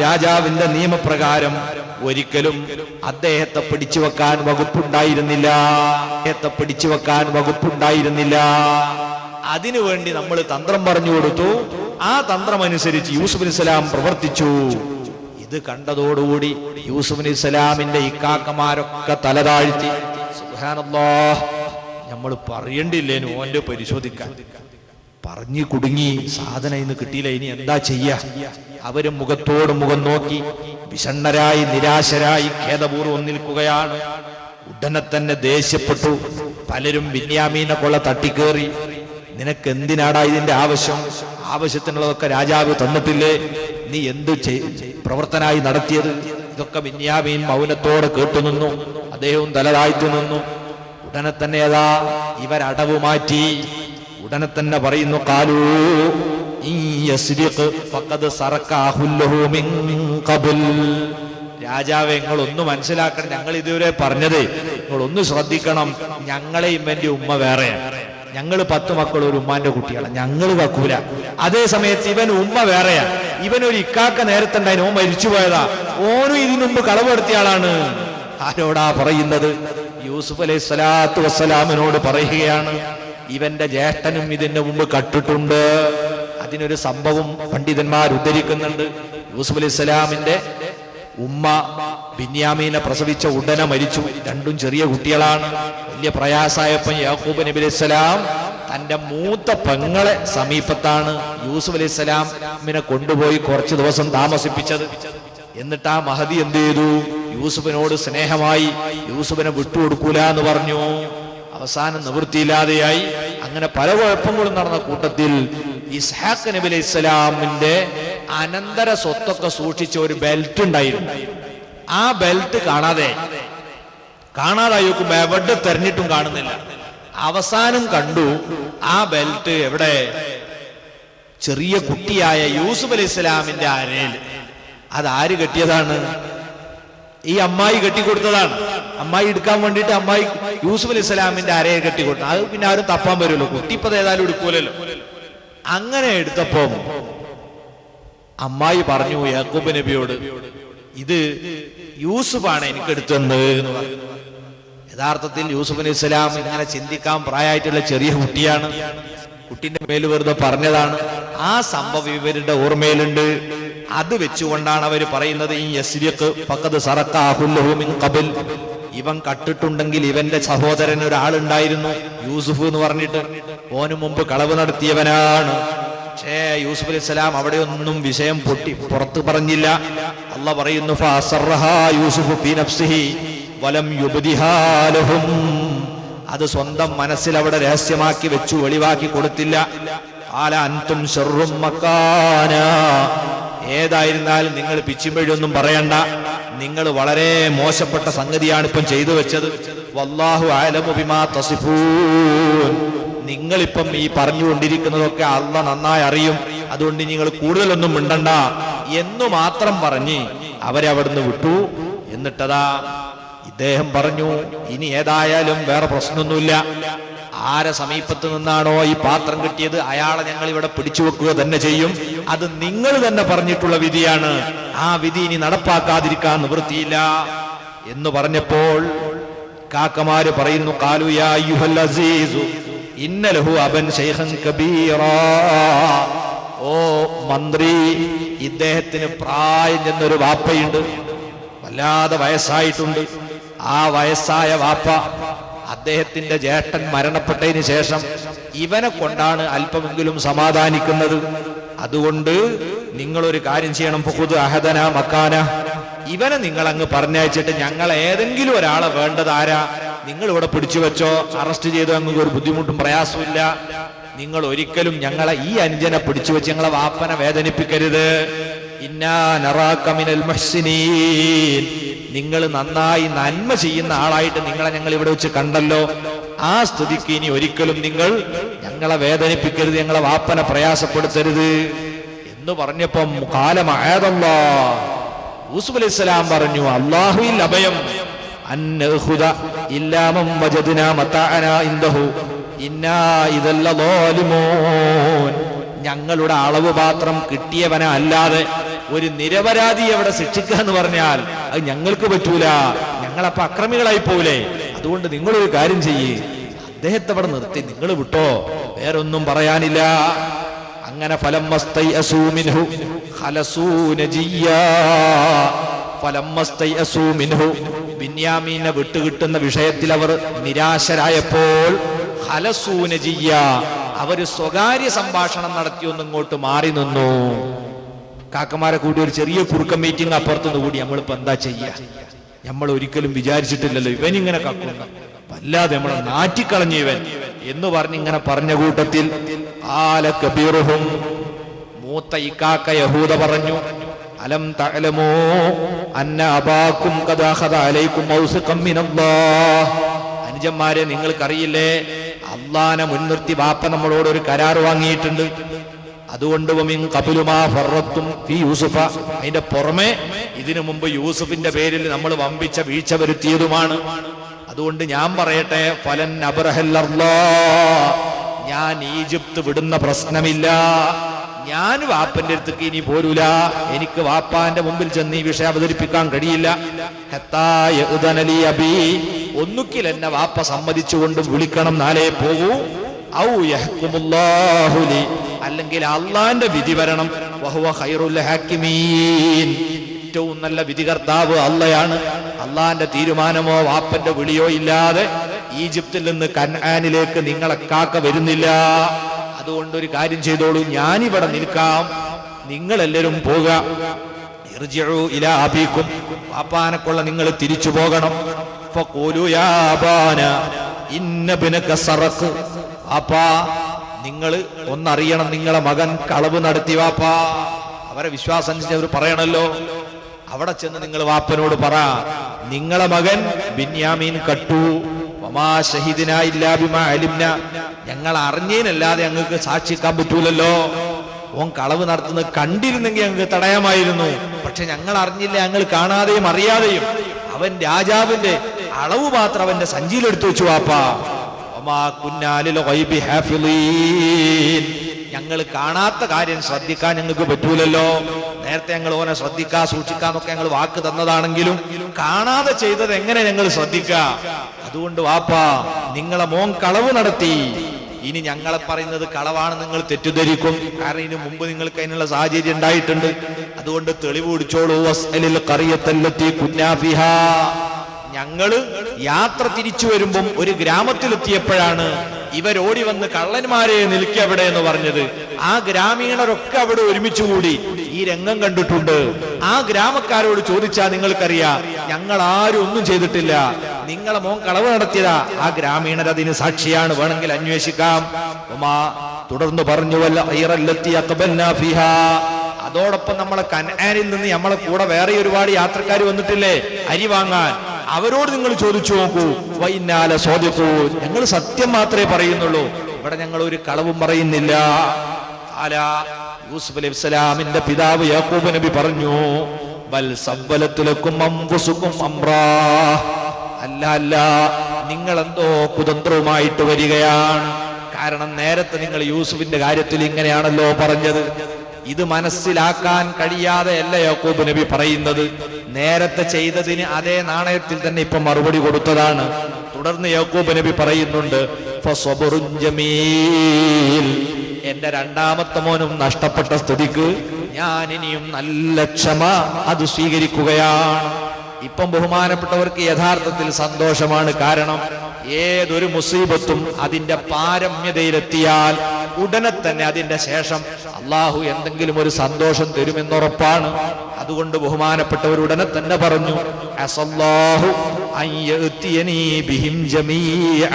രാജാവിന്റെ നിയമപ്രകാരം ഒരിക്കലും അദ്ദേഹത്തെ പിടിച്ചു വെക്കാൻ വകുപ്പുണ്ടായിരുന്നില്ല. അതിനുവേണ്ടി നമ്മൾ തന്ത്രം പറഞ്ഞു കൊടുത്തു. ആ തന്ത്രം അനുസരിച്ച് യൂസുഫ് അലൈഹിസ്സലാം പ്രവർത്തിച്ചു. ഇത് കണ്ടതോടുകൂടി യൂസുഫ് അലൈഹിസ്സലാമിന്റെ ഇക്കാക്കമാരൊക്കെ തലതാഴ്ത്തി. സുബ്ഹാനല്ലാഹ്. നമ്മൾ പറയണ്ടില്ലേനു ഓന്റെ പരിശോധിക്കാൻ. പറഞ്ഞു കുടുങ്ങി, സാധനം ഇന്ന് കിട്ടിയില്ല, ഇനി എന്താ ചെയ്യാ? അവര് മുഖത്തോട് മുഖം നോക്കി വിഷണ്ണരായി നിരാശരായി ഖേദപൂർവ്വം നിൽക്കുകയാണ്. ഉടനെ തന്നെ ദേഷ്യപ്പെട്ടു. പലരും ബിന്യാമീനെ കൊള്ള തട്ടിക്കേറി. നിനക്ക് എന്തിനാടാ ഇതിന്റെ ആവശ്യം? ആവശ്യത്തിനുള്ളതൊക്കെ രാജാവ് തന്നിട്ടില്ലേ? നീ എന്ത് പ്രവർത്തനായി നടത്തിയത്? ഇതൊക്കെ ബിന്യാമീൻ മൗനത്തോടെ കേട്ടുനിന്നു. അദ്ദേഹവും തലതാഴ്ത്തു നിന്നു. ഉടനെ തന്നെ ഏതാ ഇവരടവ് മാറ്റി. ഉടനെ തന്നെ പറയുന്നു, കാലൂ രാജാവെ, നിങ്ങളൊന്ന് മനസ്സിലാക്കണം, ഞങ്ങൾ ഇതുവരെ പറഞ്ഞത് നിങ്ങളൊന്ന് ശ്രദ്ധിക്കണം. ഞങ്ങളെ ഇവന്റെ ഉമ്മ വേറെയാണ്. ഞങ്ങൾ 10 മക്കൾ ഒരു ഉമ്മാന്റെ കുട്ടികളാണ്, ഞങ്ങൾ വെക്കൂല. അതേ സമയത്ത് ഇവൻ ഉമ്മ വേറെയാണ്. ഇവനൊരു ഇക്കാക്ക നേരത്തെ ഉണ്ടായി, ഓൻ മരിച്ചു പോയതാ. ഓനും ഇതിനു മുമ്പ് കളവെടുത്തിയ ആളാണ്. ആരോടാ പറയുന്നത്? യൂസുഫ് അലൈഹി സ്വലാത്തു വസ്സലാമിനോട് പറയുകയാണ്. ഇവന്റെ ജ്യേഷ്ഠനും ഇതിന് മുമ്പ് കട്ടിട്ടുണ്ട്. അതിനൊരു സംഭവം പണ്ഡിതന്മാർ ഉദ്ധരിക്കുന്നുണ്ട്. യൂസുഫ് അലൈഹി സ്വലാമിന്റെ ഉമ്മ ബിന്യാമീനെ പ്രസവിച്ച ഉടനെ മരിച്ചു. രണ്ടും ചെറിയ കുട്ടികളാണ്. വലിയ പ്രയാസായപ്പോൾ യാക്കൂബ് നബി അലൈഹി സ്വലാം തന്റെ മൂത്ത പെങ്ങളെ സമീപത്താണ് യൂസുഫ് അലൈഹി സ്വലാമിനെ കൊണ്ടുപോയി കുറച്ച് ദിവസം താമസിപ്പിച്ചത്. എന്നിട്ട് ആ മഹദി എന്ത് ചെയ്തു? യൂസുഫിനോട് സ്നേഹമായി യൂസുഫിനെ വിട്ടുകൊടുക്കൂല എന്ന് പറഞ്ഞു. അവസാനം നിവൃത്തിയില്ലാതെയായി. അങ്ങനെ പല കുഴപ്പങ്ങളും നടന്ന കൂട്ടത്തിൽ ഇസ്ഹാഖ് നബി അലൈഹി സ്വലാമിന്റെ അനന്തര സ്വത്തൊക്കെ സൂക്ഷിച്ച ഒരു ബെൽറ്റ് ഉണ്ടായിരുന്നു. ആ ബെൽറ്റ് കാണാതായി നോക്കുമ്പോ എവിടെ തെരഞ്ഞിട്ടും കാണുന്നില്ല. അവസാനം കണ്ടു ആ ബെൽറ്റ് എവിടെ? ചെറിയ കുട്ടിയായ യൂസുഫ് അലൈഹി സ്വലാമിന്റെ അരയിൽ. അതാര് കെട്ടിയതാണ്? ഈ അമ്മായി കെട്ടിക്കൊടുത്തതാണ്. അമ്മായി എടുക്കാൻ വേണ്ടിയിട്ട് അമ്മായി യൂസുഫ് അലൈഹി സ്വലാമിന്റെ അരയെ കെട്ടിക്കൊടുത്തു. അത് പിന്നെ ആരും തപ്പാൻ വരുമല്ലോ, കുട്ടി ഇപ്പൊ ഏതായാലും എടുക്കൂലല്ലോ. അങ്ങനെ എടുത്തപ്പോ അമ്മായി പറഞ്ഞു യാക്കൂബ് നബിയോട്, ഇത് യൂസുഫാണ് എനിക്ക് എടുത്തത് എന്ന് പറഞ്ഞു. യഥാർത്ഥത്തിൽ യൂസുഫ് അലൈഹി സ്വലാം ഇങ്ങനെ ചിന്തിക്കാൻ പ്രായമായിട്ടുള്ള ചെറിയ കുട്ടിയാണ്. കുട്ടിന്റെ മേൽ വെറുതെ പറഞ്ഞതാണ്. ആ സംഭവം ഇവരുടെ ഓർമ്മയിലുണ്ട്. അത് വെച്ചുകൊണ്ടാണ് അവർ പറയുന്നത്, ഈ യസ്രിഖ് ഫഖദ് സറഖഹു മിൻ ഖബൽ, ഇവൻ കട്ടിട്ടുണ്ടെങ്കിൽ ഇവന്റെ സഹോദരൻ ഒരാളുണ്ടായിരുന്നു യൂസുഫ് എന്ന് പറഞ്ഞിട്ട്, ഓന് മുമ്പ് കളവ് നടത്തിയവനാണ്. പക്ഷേ യൂസുഫ് അലൈഹി സ്വലാം അവിടെ ഒന്നും വിഷയം പുറത്തു പറഞ്ഞില്ല. അല്ലാഹ് പറയുന്നു, ഫഅസറഹാ യൂസുഫ് ഫീ നഫ്സിഹി വലം യുബ്ദിഹാ ലഹും, അത് സ്വന്തം മനസ്സിൽ അവിടെ രഹസ്യമാക്കി വെച്ചു, വെളിവാക്കി കൊടുത്തില്ല. ആല അൻതും ശർറും മക്കാന, ഏതായിരുന്നാലും നിങ്ങൾ പിച്ചിമ്പഴൊന്നും പറയണ്ട, നിങ്ങൾ വളരെ മോശപ്പെട്ട സംഗതിയാണ് ഇപ്പം ചെയ്തു വെച്ചത്. വല്ലാഹു അഅലമു ബിമാ തസിഫൂൻ, നിങ്ങളിപ്പം ഈ പറഞ്ഞുകൊണ്ടിരിക്കുന്നതൊക്കെ അല്ലാഹ് നന്നായി അറിയും, അതുകൊണ്ട് നിങ്ങൾ കൂടുതലൊന്നും മിണ്ടണ്ട എന്നു മാത്രം പറഞ്ഞ് അവരെ അവിടുന്ന് വിട്ടു. എന്നിട്ടതാ ഇദ്ദേഹം പറഞ്ഞു, ഇനി ഏതായാലും വേറെ പ്രശ്നമൊന്നുമില്ല, ആരെ സമീപത്ത് നിന്നാണോ ഈ പാത്രം കിട്ടിയത് അയാളെ ഞങ്ങൾ ഇവിടെ പിടിച്ചു വെക്കുക തന്നെ ചെയ്യും. അത് നിങ്ങൾ തന്നെ പറഞ്ഞിട്ടുള്ള വിധിയാണ്, ആ വിധി ഇനി നടപ്പാക്കാതിരിക്കാൻ നിവൃത്തിയില്ല എന്ന് പറഞ്ഞപ്പോൾ കാക്കമാര് പറയുന്നു, ഖാലു യാ അയ്യുഹൽ അസീസു ഇന്ന ലഹു അബൻ ശൈഖൻ കബീറാ, ഓ മന്ത്രി, ഇദ്ദേഹത്തിന് പ്രായം ചെന്നൊരു വാപ്പയുണ്ട്, വല്ലാതെ വയസ്സായിട്ടുണ്ട്. ആ വയസ്സായ വാപ്പ അദ്ദേഹത്തിന്റെ ജ്യേഷ്ഠൻ മരണപ്പെട്ടതിന് ശേഷം ഇവനെ കൊണ്ടാണ് അല്പമെങ്കിലും സമാധാനിക്കുന്നത്. അതുകൊണ്ട് നിങ്ങളൊരു കാര്യം ചെയ്യണം, ഫഖുദ് അഹദന മക്കാന, ഇവനെ നിങ്ങൾ അങ്ങ് പറഞ്ഞയച്ചിട്ട് ഞങ്ങൾ ഏതെങ്കിലും ഒരാളെ വേണ്ടത് ആരാ നിങ്ങൾ ഇവിടെ പിടിച്ചു വെച്ചോ, അറസ്റ്റ് ചെയ്തോ, അങ്ങ് ഒരു ബുദ്ധിമുട്ടും പ്രയാസമില്ല. നിങ്ങൾ ഒരിക്കലും ഞങ്ങളെ ഈ അനുജനെ പിടിച്ചു വെച്ച് ഞങ്ങളെ വാപ്പനെ വേദനിപ്പിക്കരുത്. ഇന്നാ നറാക മിനൽ മുഹ്സിനീൻ, നിങ്ങൾ നന്നായി നന്മ ചെയ്യുന്ന ആളായിട്ട് നിങ്ങളെ ഞങ്ങൾ ഇവിടെ വെച്ച് കണ്ടല്ലോ. ആ സ്ഥിതിക്ക് ഇനി ഒരിക്കലും നിങ്ങൾ ഞങ്ങളെ വേദനിപ്പിക്കരുത്, ഞങ്ങളെ വാപ്പനെ പ്രയാസപ്പെടുത്തരുത് എന്ന് പറഞ്ഞപ്പം യൂസുഫ് അലൈഹിസ്സലാം പറഞ്ഞു, അല്ലാഹുവിൽ അഭയം, അന്നഖുദ ഇല്ലാ മൻ വജദ്നാ മതാഅനാ ഇൻദഹു ഇന്നാ ഇദല്ല ളാലിമൂൻ. ഞങ്ങളുടെ അളവ് പാത്രം കിട്ടിയവനെ അല്ലാതെ ഒരു നിരപരാധി അവിടെ ശിക്ഷിക്കുക എന്ന് പറഞ്ഞാൽ അത് ഞങ്ങൾക്ക് പറ്റൂല, ഞങ്ങളപ്പോ അക്രമികളായി പോവില്ലേ. അതുകൊണ്ട് നിങ്ങളൊരു കാര്യം ചെയ്യേ, അദ്ദേഹത്തെ അവിടെ നിർത്തി നിങ്ങൾ വിട്ടോ, വേറൊന്നും പറയാനില്ല. അങ്ങനെ ഫലമ്മസ്തൈഅസൂ മിൻഹു ഖലസൂ നജിയ്യാ, ഫലമ്മസ്തൈഅസൂ മിൻഹു, ബിന്യാമീനെ വിട്ടുകിട്ടുന്ന വിഷയത്തിൽ അവർ നിരാശരായപ്പോൾ ഖലസൂ നജിയ്യാ, അവർ സ്വകാര്യ സംഭാഷണം നടത്തി ഒന്നിങ്ങോട്ട് മാറി നിന്നു. കാക്കമാരെ കൂടി ഒരു ചെറിയ കുറുക്കം മീറ്റിംഗ് അപ്പുറത്തുനിന്ന് കൂടി നമ്മളിപ്പോ എന്താ ചെയ്യാ, നമ്മൾ ഒരിക്കലും വിചാരിച്ചിട്ടില്ലല്ലോ ഇവനിങ്ങനെ കക്കുന്ന, വല്ലാതെ നമ്മളെ നാറ്റിക്കളഞ്ഞു ഇവൻ എന്ന് പറഞ്ഞിങ്ങനെ പറഞ്ഞ കൂട്ടത്തിൽ ആലകബീറുഹും, മൂത്ത ഇക്കാക്ക യഹൂദ പറഞ്ഞു, അലം തഅലമൂ അന്ന അബാക്കും ഖദ അഖദ അലൈക്കും മൗസിഖം മിനല്ലാഹ്, അനുജന്മാരെ നിങ്ങൾക്കറിയില്ലേ അള്ളാനെ മുൻനിർത്തി ബാപ്പ നമ്മളോട് ഒരു കരാർ വാങ്ങിയിട്ടുണ്ട്. അതുകൊണ്ട് അതിന്റെ പുറമെ ഇതിനു മുമ്പ് യൂസുഫിന്റെ പേരിൽ നമ്മൾ വമ്പിച്ച വീഴ്ച വരുത്തിയതുമാണ്. അതുകൊണ്ട് ഞാൻ പറയട്ടെ, ഫലൻ അബ്റഹല്ലല്ലാ, ഞാൻ ഈജിപ്ത് വിടുന്ന പ്രശ്നമില്ല, ഞാൻ വാപ്പന്റെ അടുത്തേക്ക് ഇനി പോരൂല, എനിക്ക് വാപ്പാന്റെ മുമ്പിൽ ചെന്ന് ഈ വിഷയം അവതരിപ്പിക്കാൻ കഴിയില്ല. ഒന്നുകിൽ എന്നെ വാപ്പ സമ്മതിച്ചുകൊണ്ട് വിളിക്കണം, നാലേ പോകൂ, ഔ യഹ്കുമുല്ലാഹു ലി, അല്ലെങ്കിൽ അള്ളാന്റെ വിധി വരണം. വഹുവ ഖൈറുൽ ഹാക്കിമീൻ, ഏറ്റവും നല്ല വിധികർത്താവ് അള്ളയാണ്. അള്ളാന്റെ തീരുമാനമോ വാപ്പന്റെ വിളിയോ ഇല്ലാതെ ഈജിപ്തിൽ നിന്ന് കൻആനിലേക്ക് നിങ്ങളെ കാക്ക വരുന്നില്ല. അതുകൊണ്ട് ഒരു കാര്യം ചെയ്തോളൂ, ഞാനിവിടെ നിൽക്കാം, നിങ്ങളെല്ലാവരും പോവുക. ഇർജിഉ ഇലാ അബീക്കും, വാപ്പാനെക്കൊള്ള നിങ്ങൾ തിരിച്ചു പോകണം. ഫഖൂലു യാ അബാന ഇന്ന ഇബ്നക സറഖ്, വാപ്പാ നിങ്ങൾ ഒന്നറിയണം, നിങ്ങളെ മകൻ കളവ് നടത്തി വാപ്പാ. അവരെ വിശ്വാസം അനുസരിച്ച് അവർ പറയണല്ലോ. അവിടെ ചെന്ന് നിങ്ങൾ വാപ്പനോട് പറ, നിങ്ങളെ മകൻ ബിന്യാമീൻ കട്ടു, വമാ ശഹീദിനാ ഇല്ലാ ബിമാ അലിംനാ, ഞങ്ങൾ അറിഞ്ഞതിനല്ലാതെ ഞങ്ങൾക്ക് സാക്ഷിക്കാൻ പറ്റൂലല്ലോ. ഓൻ കളവ് നടത്തുന്നത് കണ്ടിരുന്നെങ്കിൽ ഞങ്ങൾക്ക് തടയാമായിരുന്നു, പക്ഷെ ഞങ്ങൾ അറിഞ്ഞില്ല, ഞങ്ങൾ കാണാതെയും അറിയാതെയും അവൻ രാജാവിന്റെ അളവ് മാത്രം അവന്റെ സഞ്ചിയിലെടുത്തു വെച്ചു വാപ്പാ. ഞങ്ങൾ കാണാത്ത കാര്യം ശ്രദ്ധിക്കാൻ ഞങ്ങൾക്ക് പറ്റൂലല്ലോ. നേരത്തെ ഞങ്ങൾ ഓനെ ശ്രദ്ധിക്കാ സൂക്ഷിക്കാന്നൊക്കെ ഞങ്ങൾ വാക്ക് തന്നതാണെങ്കിലും കാണാതെ ചെയ്തത് എങ്ങനെ ഞങ്ങൾ ശ്രദ്ധിക്കാ? അതുകൊണ്ട് വാപ്പാ, നിങ്ങളെ മോൻ കളവ് നടത്തി, ഇനി ഞങ്ങളെ പറയുന്നത് കളവാണ് നിങ്ങൾ തെറ്റിദ്ധരിക്കും. കാരണം ഇതിനു മുമ്പ് നിങ്ങൾക്ക് അതിനുള്ള സാഹചര്യം ഉണ്ടായിട്ടുണ്ട്. അതുകൊണ്ട് തെളിവ് പിടിച്ചോളൂ. ഞങ്ങള് യാത്ര തിരിച്ചു വരുമ്പം ഒരു ഗ്രാമത്തിലെത്തിയപ്പോഴാണ് ഇവരോടി വന്ന് കള്ളന്മാരെ നിൽക്കവിടെ എന്ന് പറഞ്ഞത്. ആ ഗ്രാമീണരൊക്കെ അവിടെ ഒരുമിച്ച് കൂടി ഈ രംഗം കണ്ടിട്ടുണ്ട്. ആ ഗ്രാമക്കാരോട് ചോദിച്ചാൽ നിങ്ങൾക്കറിയാം, ഞങ്ങൾ ആരും ഒന്നും ചെയ്തിട്ടില്ല, നിങ്ങളെ മോൻ കളവ് നടത്തിയതാ. ആ ഗ്രാമീണർ അതിന് സാക്ഷിയാണ്, വേണമെങ്കിൽ അന്വേഷിക്കാം. തുടർന്ന് പറഞ്ഞു, വല്ല അതോടൊപ്പം നമ്മളെ കൻആനിൽ നിന്ന് നമ്മളെ കൂടെ വേറെ ഒരുപാട് യാത്രക്കാർ വന്നിട്ടില്ലേ അരി വാങ്ങാൻ, അവരോട് നിങ്ങൾ ചോദിച്ചു നോക്കൂ. വൈന്നാല സോദിക്കൂ, ഞങ്ങൾ സത്യം മാത്രമേ പറയുന്നുള്ളൂ, ഇവിടെ ഞങ്ങൾ ഒരു കളവും പറയുന്നില്ല. യൂസുഫ് അലൈഹിസ്സലാമിന്റെ പിതാവ് യാക്കൂബ് നബി പറഞ്ഞു, ബൽ സവ്വലത്തുലക്കും അൻഫുസുക്കും അംറാ, അല്ല അല്ല, നിങ്ങൾ എന്തോ കുതന്ത്രവുമായിട്ട് വരികയാണ്. കാരണം നേരത്തെ നിങ്ങൾ യൂസുഫിന്റെ കാര്യത്തിൽ ഇങ്ങനെയാണല്ലോ പറഞ്ഞത്. ഇത് മനസ്സിലാക്കാൻ കഴിയാതെ അല്ല യാക്കൂബ് നബി പറയുന്നത്. നേരത്തെ ചെയ്തതിന് അതേ നാണയത്തിൽ തന്നെ ഇപ്പൊ മറുപടി കൊടുത്തതാണ്. തുടർന്ന് യാക്കൂബ് നബി പറയുന്നുണ്ട്, ഫസബ്റുൻ ജമീൽ, എന്റെ രണ്ടാമത്തെ മോനും നഷ്ടപ്പെട്ട സ്ഥിതിക്ക് ഞാൻ ഇനിയും നല്ല ക്ഷമ അത് സ്വീകരിക്കുകയാണ്. ഇപ്പം ബഹുമാനപ്പെട്ടവർക്ക് യഥാർത്ഥത്തിൽ സന്തോഷമാണ്. കാരണം ഏതൊരു മുസീബത്തും അതിന്റെ പാരമ്യതയിലെത്തിയാൽ ഉടനെ തന്നെ അതിന്റെ ശേഷം അള്ളാഹു എന്തെങ്കിലും ഒരു സന്തോഷം തരുമെന്നുറപ്പാണ്. അതുകൊണ്ട് ബഹുമാനപ്പെട്ടവർ ഉടനെ തന്നെ പറഞ്ഞു, അസല്ലാഹു അൻ യഅ്തിയനീ ബിഹിം ജമീഅ.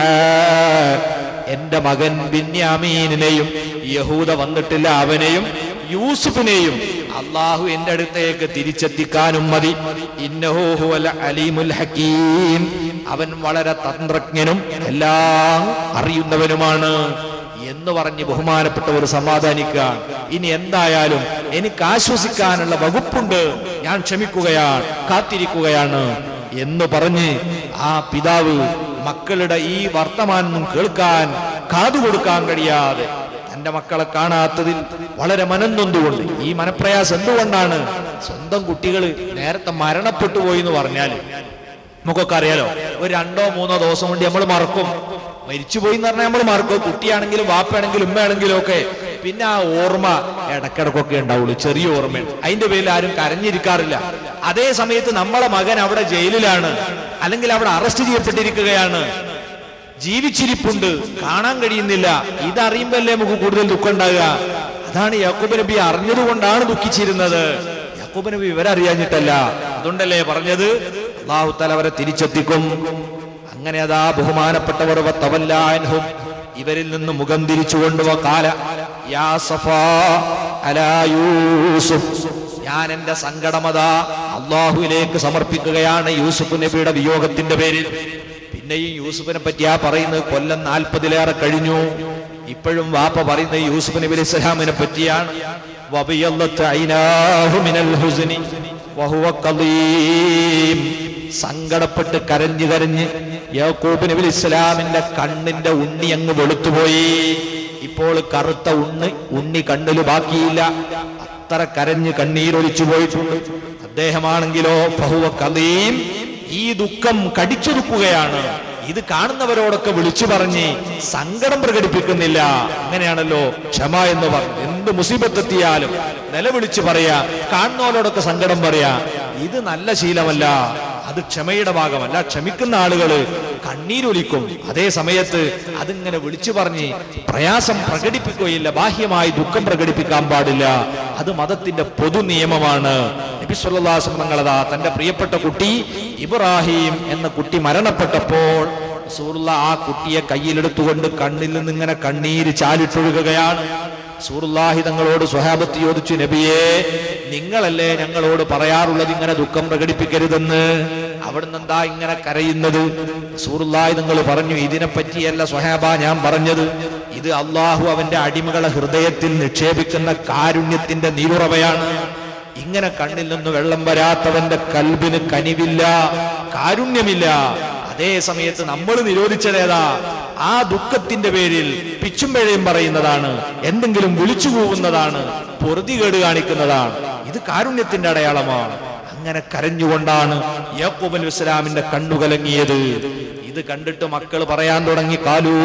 എന്റെ മകൻ ബിന്യാമീനെയും യഹൂദ വന്നിട്ടില്ല അവനെയും യൂസുഫിനെയും അള്ളാഹു എന്റെ അടുത്തേക്ക് തിരിച്ചെത്തിക്കാനും മതി. ഇന്നഹു ഹുവൽ അലീമുൽ ഹകീം. അവൻ വളരെ തന്ത്രജ്ഞനും എല്ലാം അറിയുന്നവനുമാണ് എന്ന് പറഞ്ഞ് ബഹുമാനപ്പെട്ടവർ സമാധാനിക്കുകയാണ്. ഇനി എന്തായാലും എനിക്ക് ആശ്വസിക്കാനുള്ള വകുപ്പുണ്ട്, ഞാൻ ക്ഷമിക്കുകയാണ്, കാത്തിരിക്കുകയാണ് എന്ന് പറഞ്ഞ് ആ പിതാവ് മക്കളുടെ ഈ വർത്തമാനം കേൾക്കാൻ കാതുകൊടുക്കാൻ കഴിയാതെ തന്റെ മക്കളെ കാണാത്തതിൽ വളരെ മനംനൊന്തുകൊണ്ട്, ഈ മനപ്രയാസം എന്തുകൊണ്ടാണ്? സ്വന്തം കുട്ടികൾ നേരത്തെ മരണപ്പെട്ടു പോയി എന്ന് പറഞ്ഞാൽ നമുക്കൊക്കെ അറിയാലോ, ഒരു 2-3 ദിവസം കൊണ്ട് നമ്മൾ മറക്കും. മരിച്ചുപോയി എന്ന് പറഞ്ഞാൽ നമ്മൾ മറക്കും. കുട്ടിയാണെങ്കിലും വാപ്പയാണെങ്കിലും ഉമ്മയാണെങ്കിലും ഒക്കെ പിന്നെ ആ ഓർമ്മ ഇടക്കിടക്കൊക്കെ ഉണ്ടാവുള്ളൂ, ചെറിയ ഓർമ്മയുണ്ട്. അതിന്റെ പേരിൽ ആരും കരഞ്ഞിരിക്കാറില്ല. അതേ സമയത്ത് നമ്മളെ മകൻ അവിടെ ജയിലിലാണ്, അല്ലെങ്കിൽ അവിടെ അറസ്റ്റ് ചെയ്യപ്പെട്ടിരിക്കുകയാണ്, ജീവിച്ചിരിപ്പുണ്ട്, കാണാൻ കഴിയുന്നില്ല. ഇതറിയുമ്പല്ലേ നമുക്ക് കൂടുതൽ ദുഃഖം ഉണ്ടാകുക. അതാണ് യാക്കൂബ് നബി അറിഞ്ഞതുകൊണ്ടാണ് ദുഃഖിച്ചിരുന്നത്. യാക്കൂബ് നബി ഇവരറിയാഞ്ഞിട്ടല്ല. അതുകൊണ്ടല്ലേ പറഞ്ഞത് അല്ലാഹു തആല അവരെ തിരിച്ചെത്തിക്കും. അങ്ങനെ അതാ ബഹുമാനപ്പെട്ടവർ തവല്ലാൻഹും ഇവരിൽ നിന്ന് മുഖം തിരിച്ചുകൊണ്ട് വഖാല യാ സഫാ അലാ യൂസുഫ്. ഞാൻ എന്റെ സങ്കടമതാ അള്ളാഹുവിലേക്ക് സമർപ്പിക്കുകയാണ് യൂസുഫ് നബിയുടെ വിയോഗത്തിന്റെ പേരിൽ. പിന്നെയും യൂസുഫിനെ പറ്റിയാ പറയുന്നത്. കൊല്ലം 40-ലേറെ കഴിഞ്ഞു. ഇപ്പോഴും വാപ്പ പറയുന്നത് യൂസുഫ് നബി അലൈഹി സ്വലാമിനെ പറ്റിയാണ്. വബിയല്ലത്ത് ഐനാഹു മിനൽ ഹുസ്നി വഹുവ ഖദീം. സങ്കടപ്പെട്ട് കരഞ്ഞു കരഞ്ഞ് യാക്കൂബ് നബി അലൈഹി സ്വലാമിന്റെ കണ്ണിന്റെ ഉണ്ണി അങ്ങ് വെളുത്തുപോയി. ഇപ്പോൾ കറുത്ത ഉണ്ണി കണ്ണിൽ ബാക്കിയില്ല. അത്ര കരഞ്ഞ് കണ്ണീരൊലിച്ചു പോയിട്ടുണ്ട്. അദ്ദേഹമാണെങ്കിലോ ഫഹുവ ഖദീം, ഈ ദുഃഖം കടിച്ചൊതുക്കുകയാണ്. ഇത് കാണുന്നവരോടൊക്കെ വിളിച്ചു പറഞ്ഞ് സങ്കടം പ്രകടിപ്പിക്കുന്നില്ല. അങ്ങനെയാണല്ലോ ക്ഷമ എന്ന് പറഞ്ഞു. എന്ത് മുസീബത്തെത്തിയാലും നിലവിളിച്ചു പറയാ, കാണുന്നവരോടൊക്കെ സങ്കടം പറയാ. ഇത് നല്ല ശീലമല്ല, അത് ക്ഷമയുടെ ഭാഗമല്ല. ക്ഷമിക്കുന്ന ആളുകള് കണ്ണീരൊലിക്കും. അതേ സമയത്ത് അതിങ്ങനെ വിളിച്ചു പറഞ്ഞ് പ്രയാസം പ്രകടിപ്പിക്കുകയില്ല. ബാഹ്യമായി ദുഃഖം പ്രകടിപ്പിക്കാൻ പാടില്ല. അത് മതത്തിന്റെ പൊതു നിയമമാണ്. നബി സല്ലല്ലാഹു അലൈഹി വസല്ലം തങ്ങളതാ തന്റെ പ്രിയപ്പെട്ട കുട്ടി ഇബ്രാഹിം എന്ന കുട്ടി മരണപ്പെട്ടപ്പോൾ റസൂലുള്ളാഹി ആ കുട്ടിയെ കയ്യിലെടുത്തുകൊണ്ട് കണ്ണിൽ നിന്ന് ഇങ്ങനെ കണ്ണീര് ചാലിട്ടൊഴുകുകയാണ്. റസൂലുള്ളാഹി തങ്ങളോട് സ്വഹാബത്ത് ചോദിച്ചു, നബിയേ, നിങ്ങളല്ലേ ഞങ്ങളോട് പറയാറുള്ളത് ഇങ്ങനെ ദുഃഖം പ്രകടിപ്പിക്കരുതെന്ന്, അവിടുന്ന് എന്താ ഇങ്ങനെ കരയുന്നത്? റസൂലുള്ളാഹി തങ്ങൾ പറഞ്ഞു, ഇതിനെപ്പറ്റിയല്ല സ്വഹാബ ഞാൻ പറഞ്ഞത്. ഇത് അള്ളാഹു അവന്റെ അടിമകളെ ഹൃദയത്തിൽ നിക്ഷേപിക്കുന്ന കാരുണ്യത്തിന്റെ നീരുറവയാണ്. ഇങ്ങനെ കണ്ണിൽ നിന്ന് വെള്ളം വരാത്തവന്റെ കൽബിന് കനിവില്ല, കാരുണ്യമില്ല. അതേ സമയത്ത് നമ്മൾ നിരോധിച്ചതേതാ? ആ ദുഃഖത്തിന്റെ പേരിൽ പിച്ചും പിഴയും പറയുന്നതാണ്, എന്തെങ്കിലും വിളിച്ചു പോകുന്നതാണ്, പൊറുതികേട് കാണിക്കുന്നതാണ്. ഇത് കാരുണ്യത്തിന്റെ അടയാളമാണ്. അങ്ങനെ കരഞ്ഞുകൊണ്ടാണ് യാക്കൂബ് അലൈഹി സ്വലാമിന്റെ കണ്ണുകലങ്ങിയത്. ഇത് കണ്ടിട്ട് മക്കൾ പറയാൻ തുടങ്ങി, കാലൂ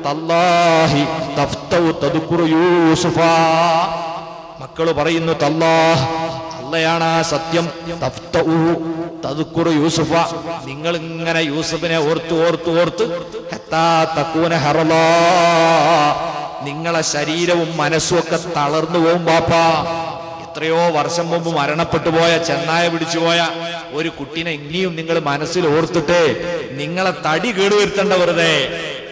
തല്ലാഹി തഫ്തഉ തദ്കുറു യൂസുഫ. മക്കൾ പറയുന്നു, തല്ലാഹ്, അള്ളയാണ് ആ സത്യം, തഫ്തഉ തദ്കുറു യൂസുഫ, നിങ്ങൾ ഇങ്ങനെ യൂസുഫിനെ ഓർത്ത് ഓർത്ത് ഓർത്ത് ഹത്താ തകൂന ഹറലാ, നിങ്ങളെ ശരീരവും മനസ്സും ഒക്കെ തളർന്നു പോകും ബാപ്പാ. എത്രയോ വർഷം മുമ്പ് മരണപ്പെട്ടു പോയ, ചെന്നായ പിടിച്ചുപോയ ഒരു കുട്ടീനെ ഇനിയും നിങ്ങൾ മനസ്സിൽ ഓർത്തിട്ട് നിങ്ങളെ തടി കേടുവരുത്തേണ്ട വെറുതെ.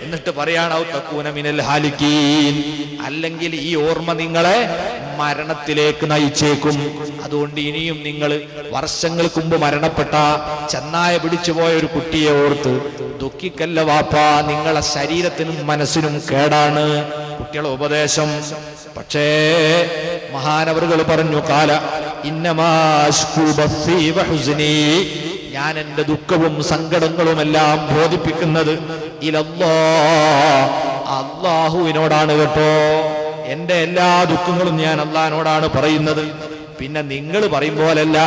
എന്നിട്ട് പറയാണ് ഔ തകൂന മിനൽ ഹാലിക്കീൻ, അല്ലെങ്കിൽ ഈ ഓർമ്മ നിങ്ങളെ മരണത്തിലേക്ക് നയിച്ചേക്കും. അതുകൊണ്ട് ഇനിയും നിങ്ങൾ വർഷങ്ങൾക്ക് മുമ്പ് മരണപ്പെട്ട ചെന്നായ പിടിച്ചുപോയ ഒരു കുട്ടിയെ ഓർത്ത് ദുഃഖിക്കല്ല വാപ്പാ, നിങ്ങളെ ശരീരത്തിനും മനസ്സിനും കേടാണ്. കുട്ടികളെ ഉപദേശം. പക്ഷേ മഹാനവറുകൾ പറഞ്ഞു, കാല ഇന്നമാഷ്കു ബസ്സി വഹുസ്നി, ഞാൻ എന്റെ ദുഃഖവും സങ്കടങ്ങളും എല്ലാം ബോധിപ്പിക്കുന്നത് ഇലല്ലാഹ്, അല്ലാഹുവിനോടാണ് കേട്ടോ. എന്റെ എല്ലാ ദുഃഖങ്ങളും ഞാൻ അല്ലാഹുവിനോടാണ് പറയുന്നത്. പിന്നെ നിങ്ങൾ പറയും പോലല്ല.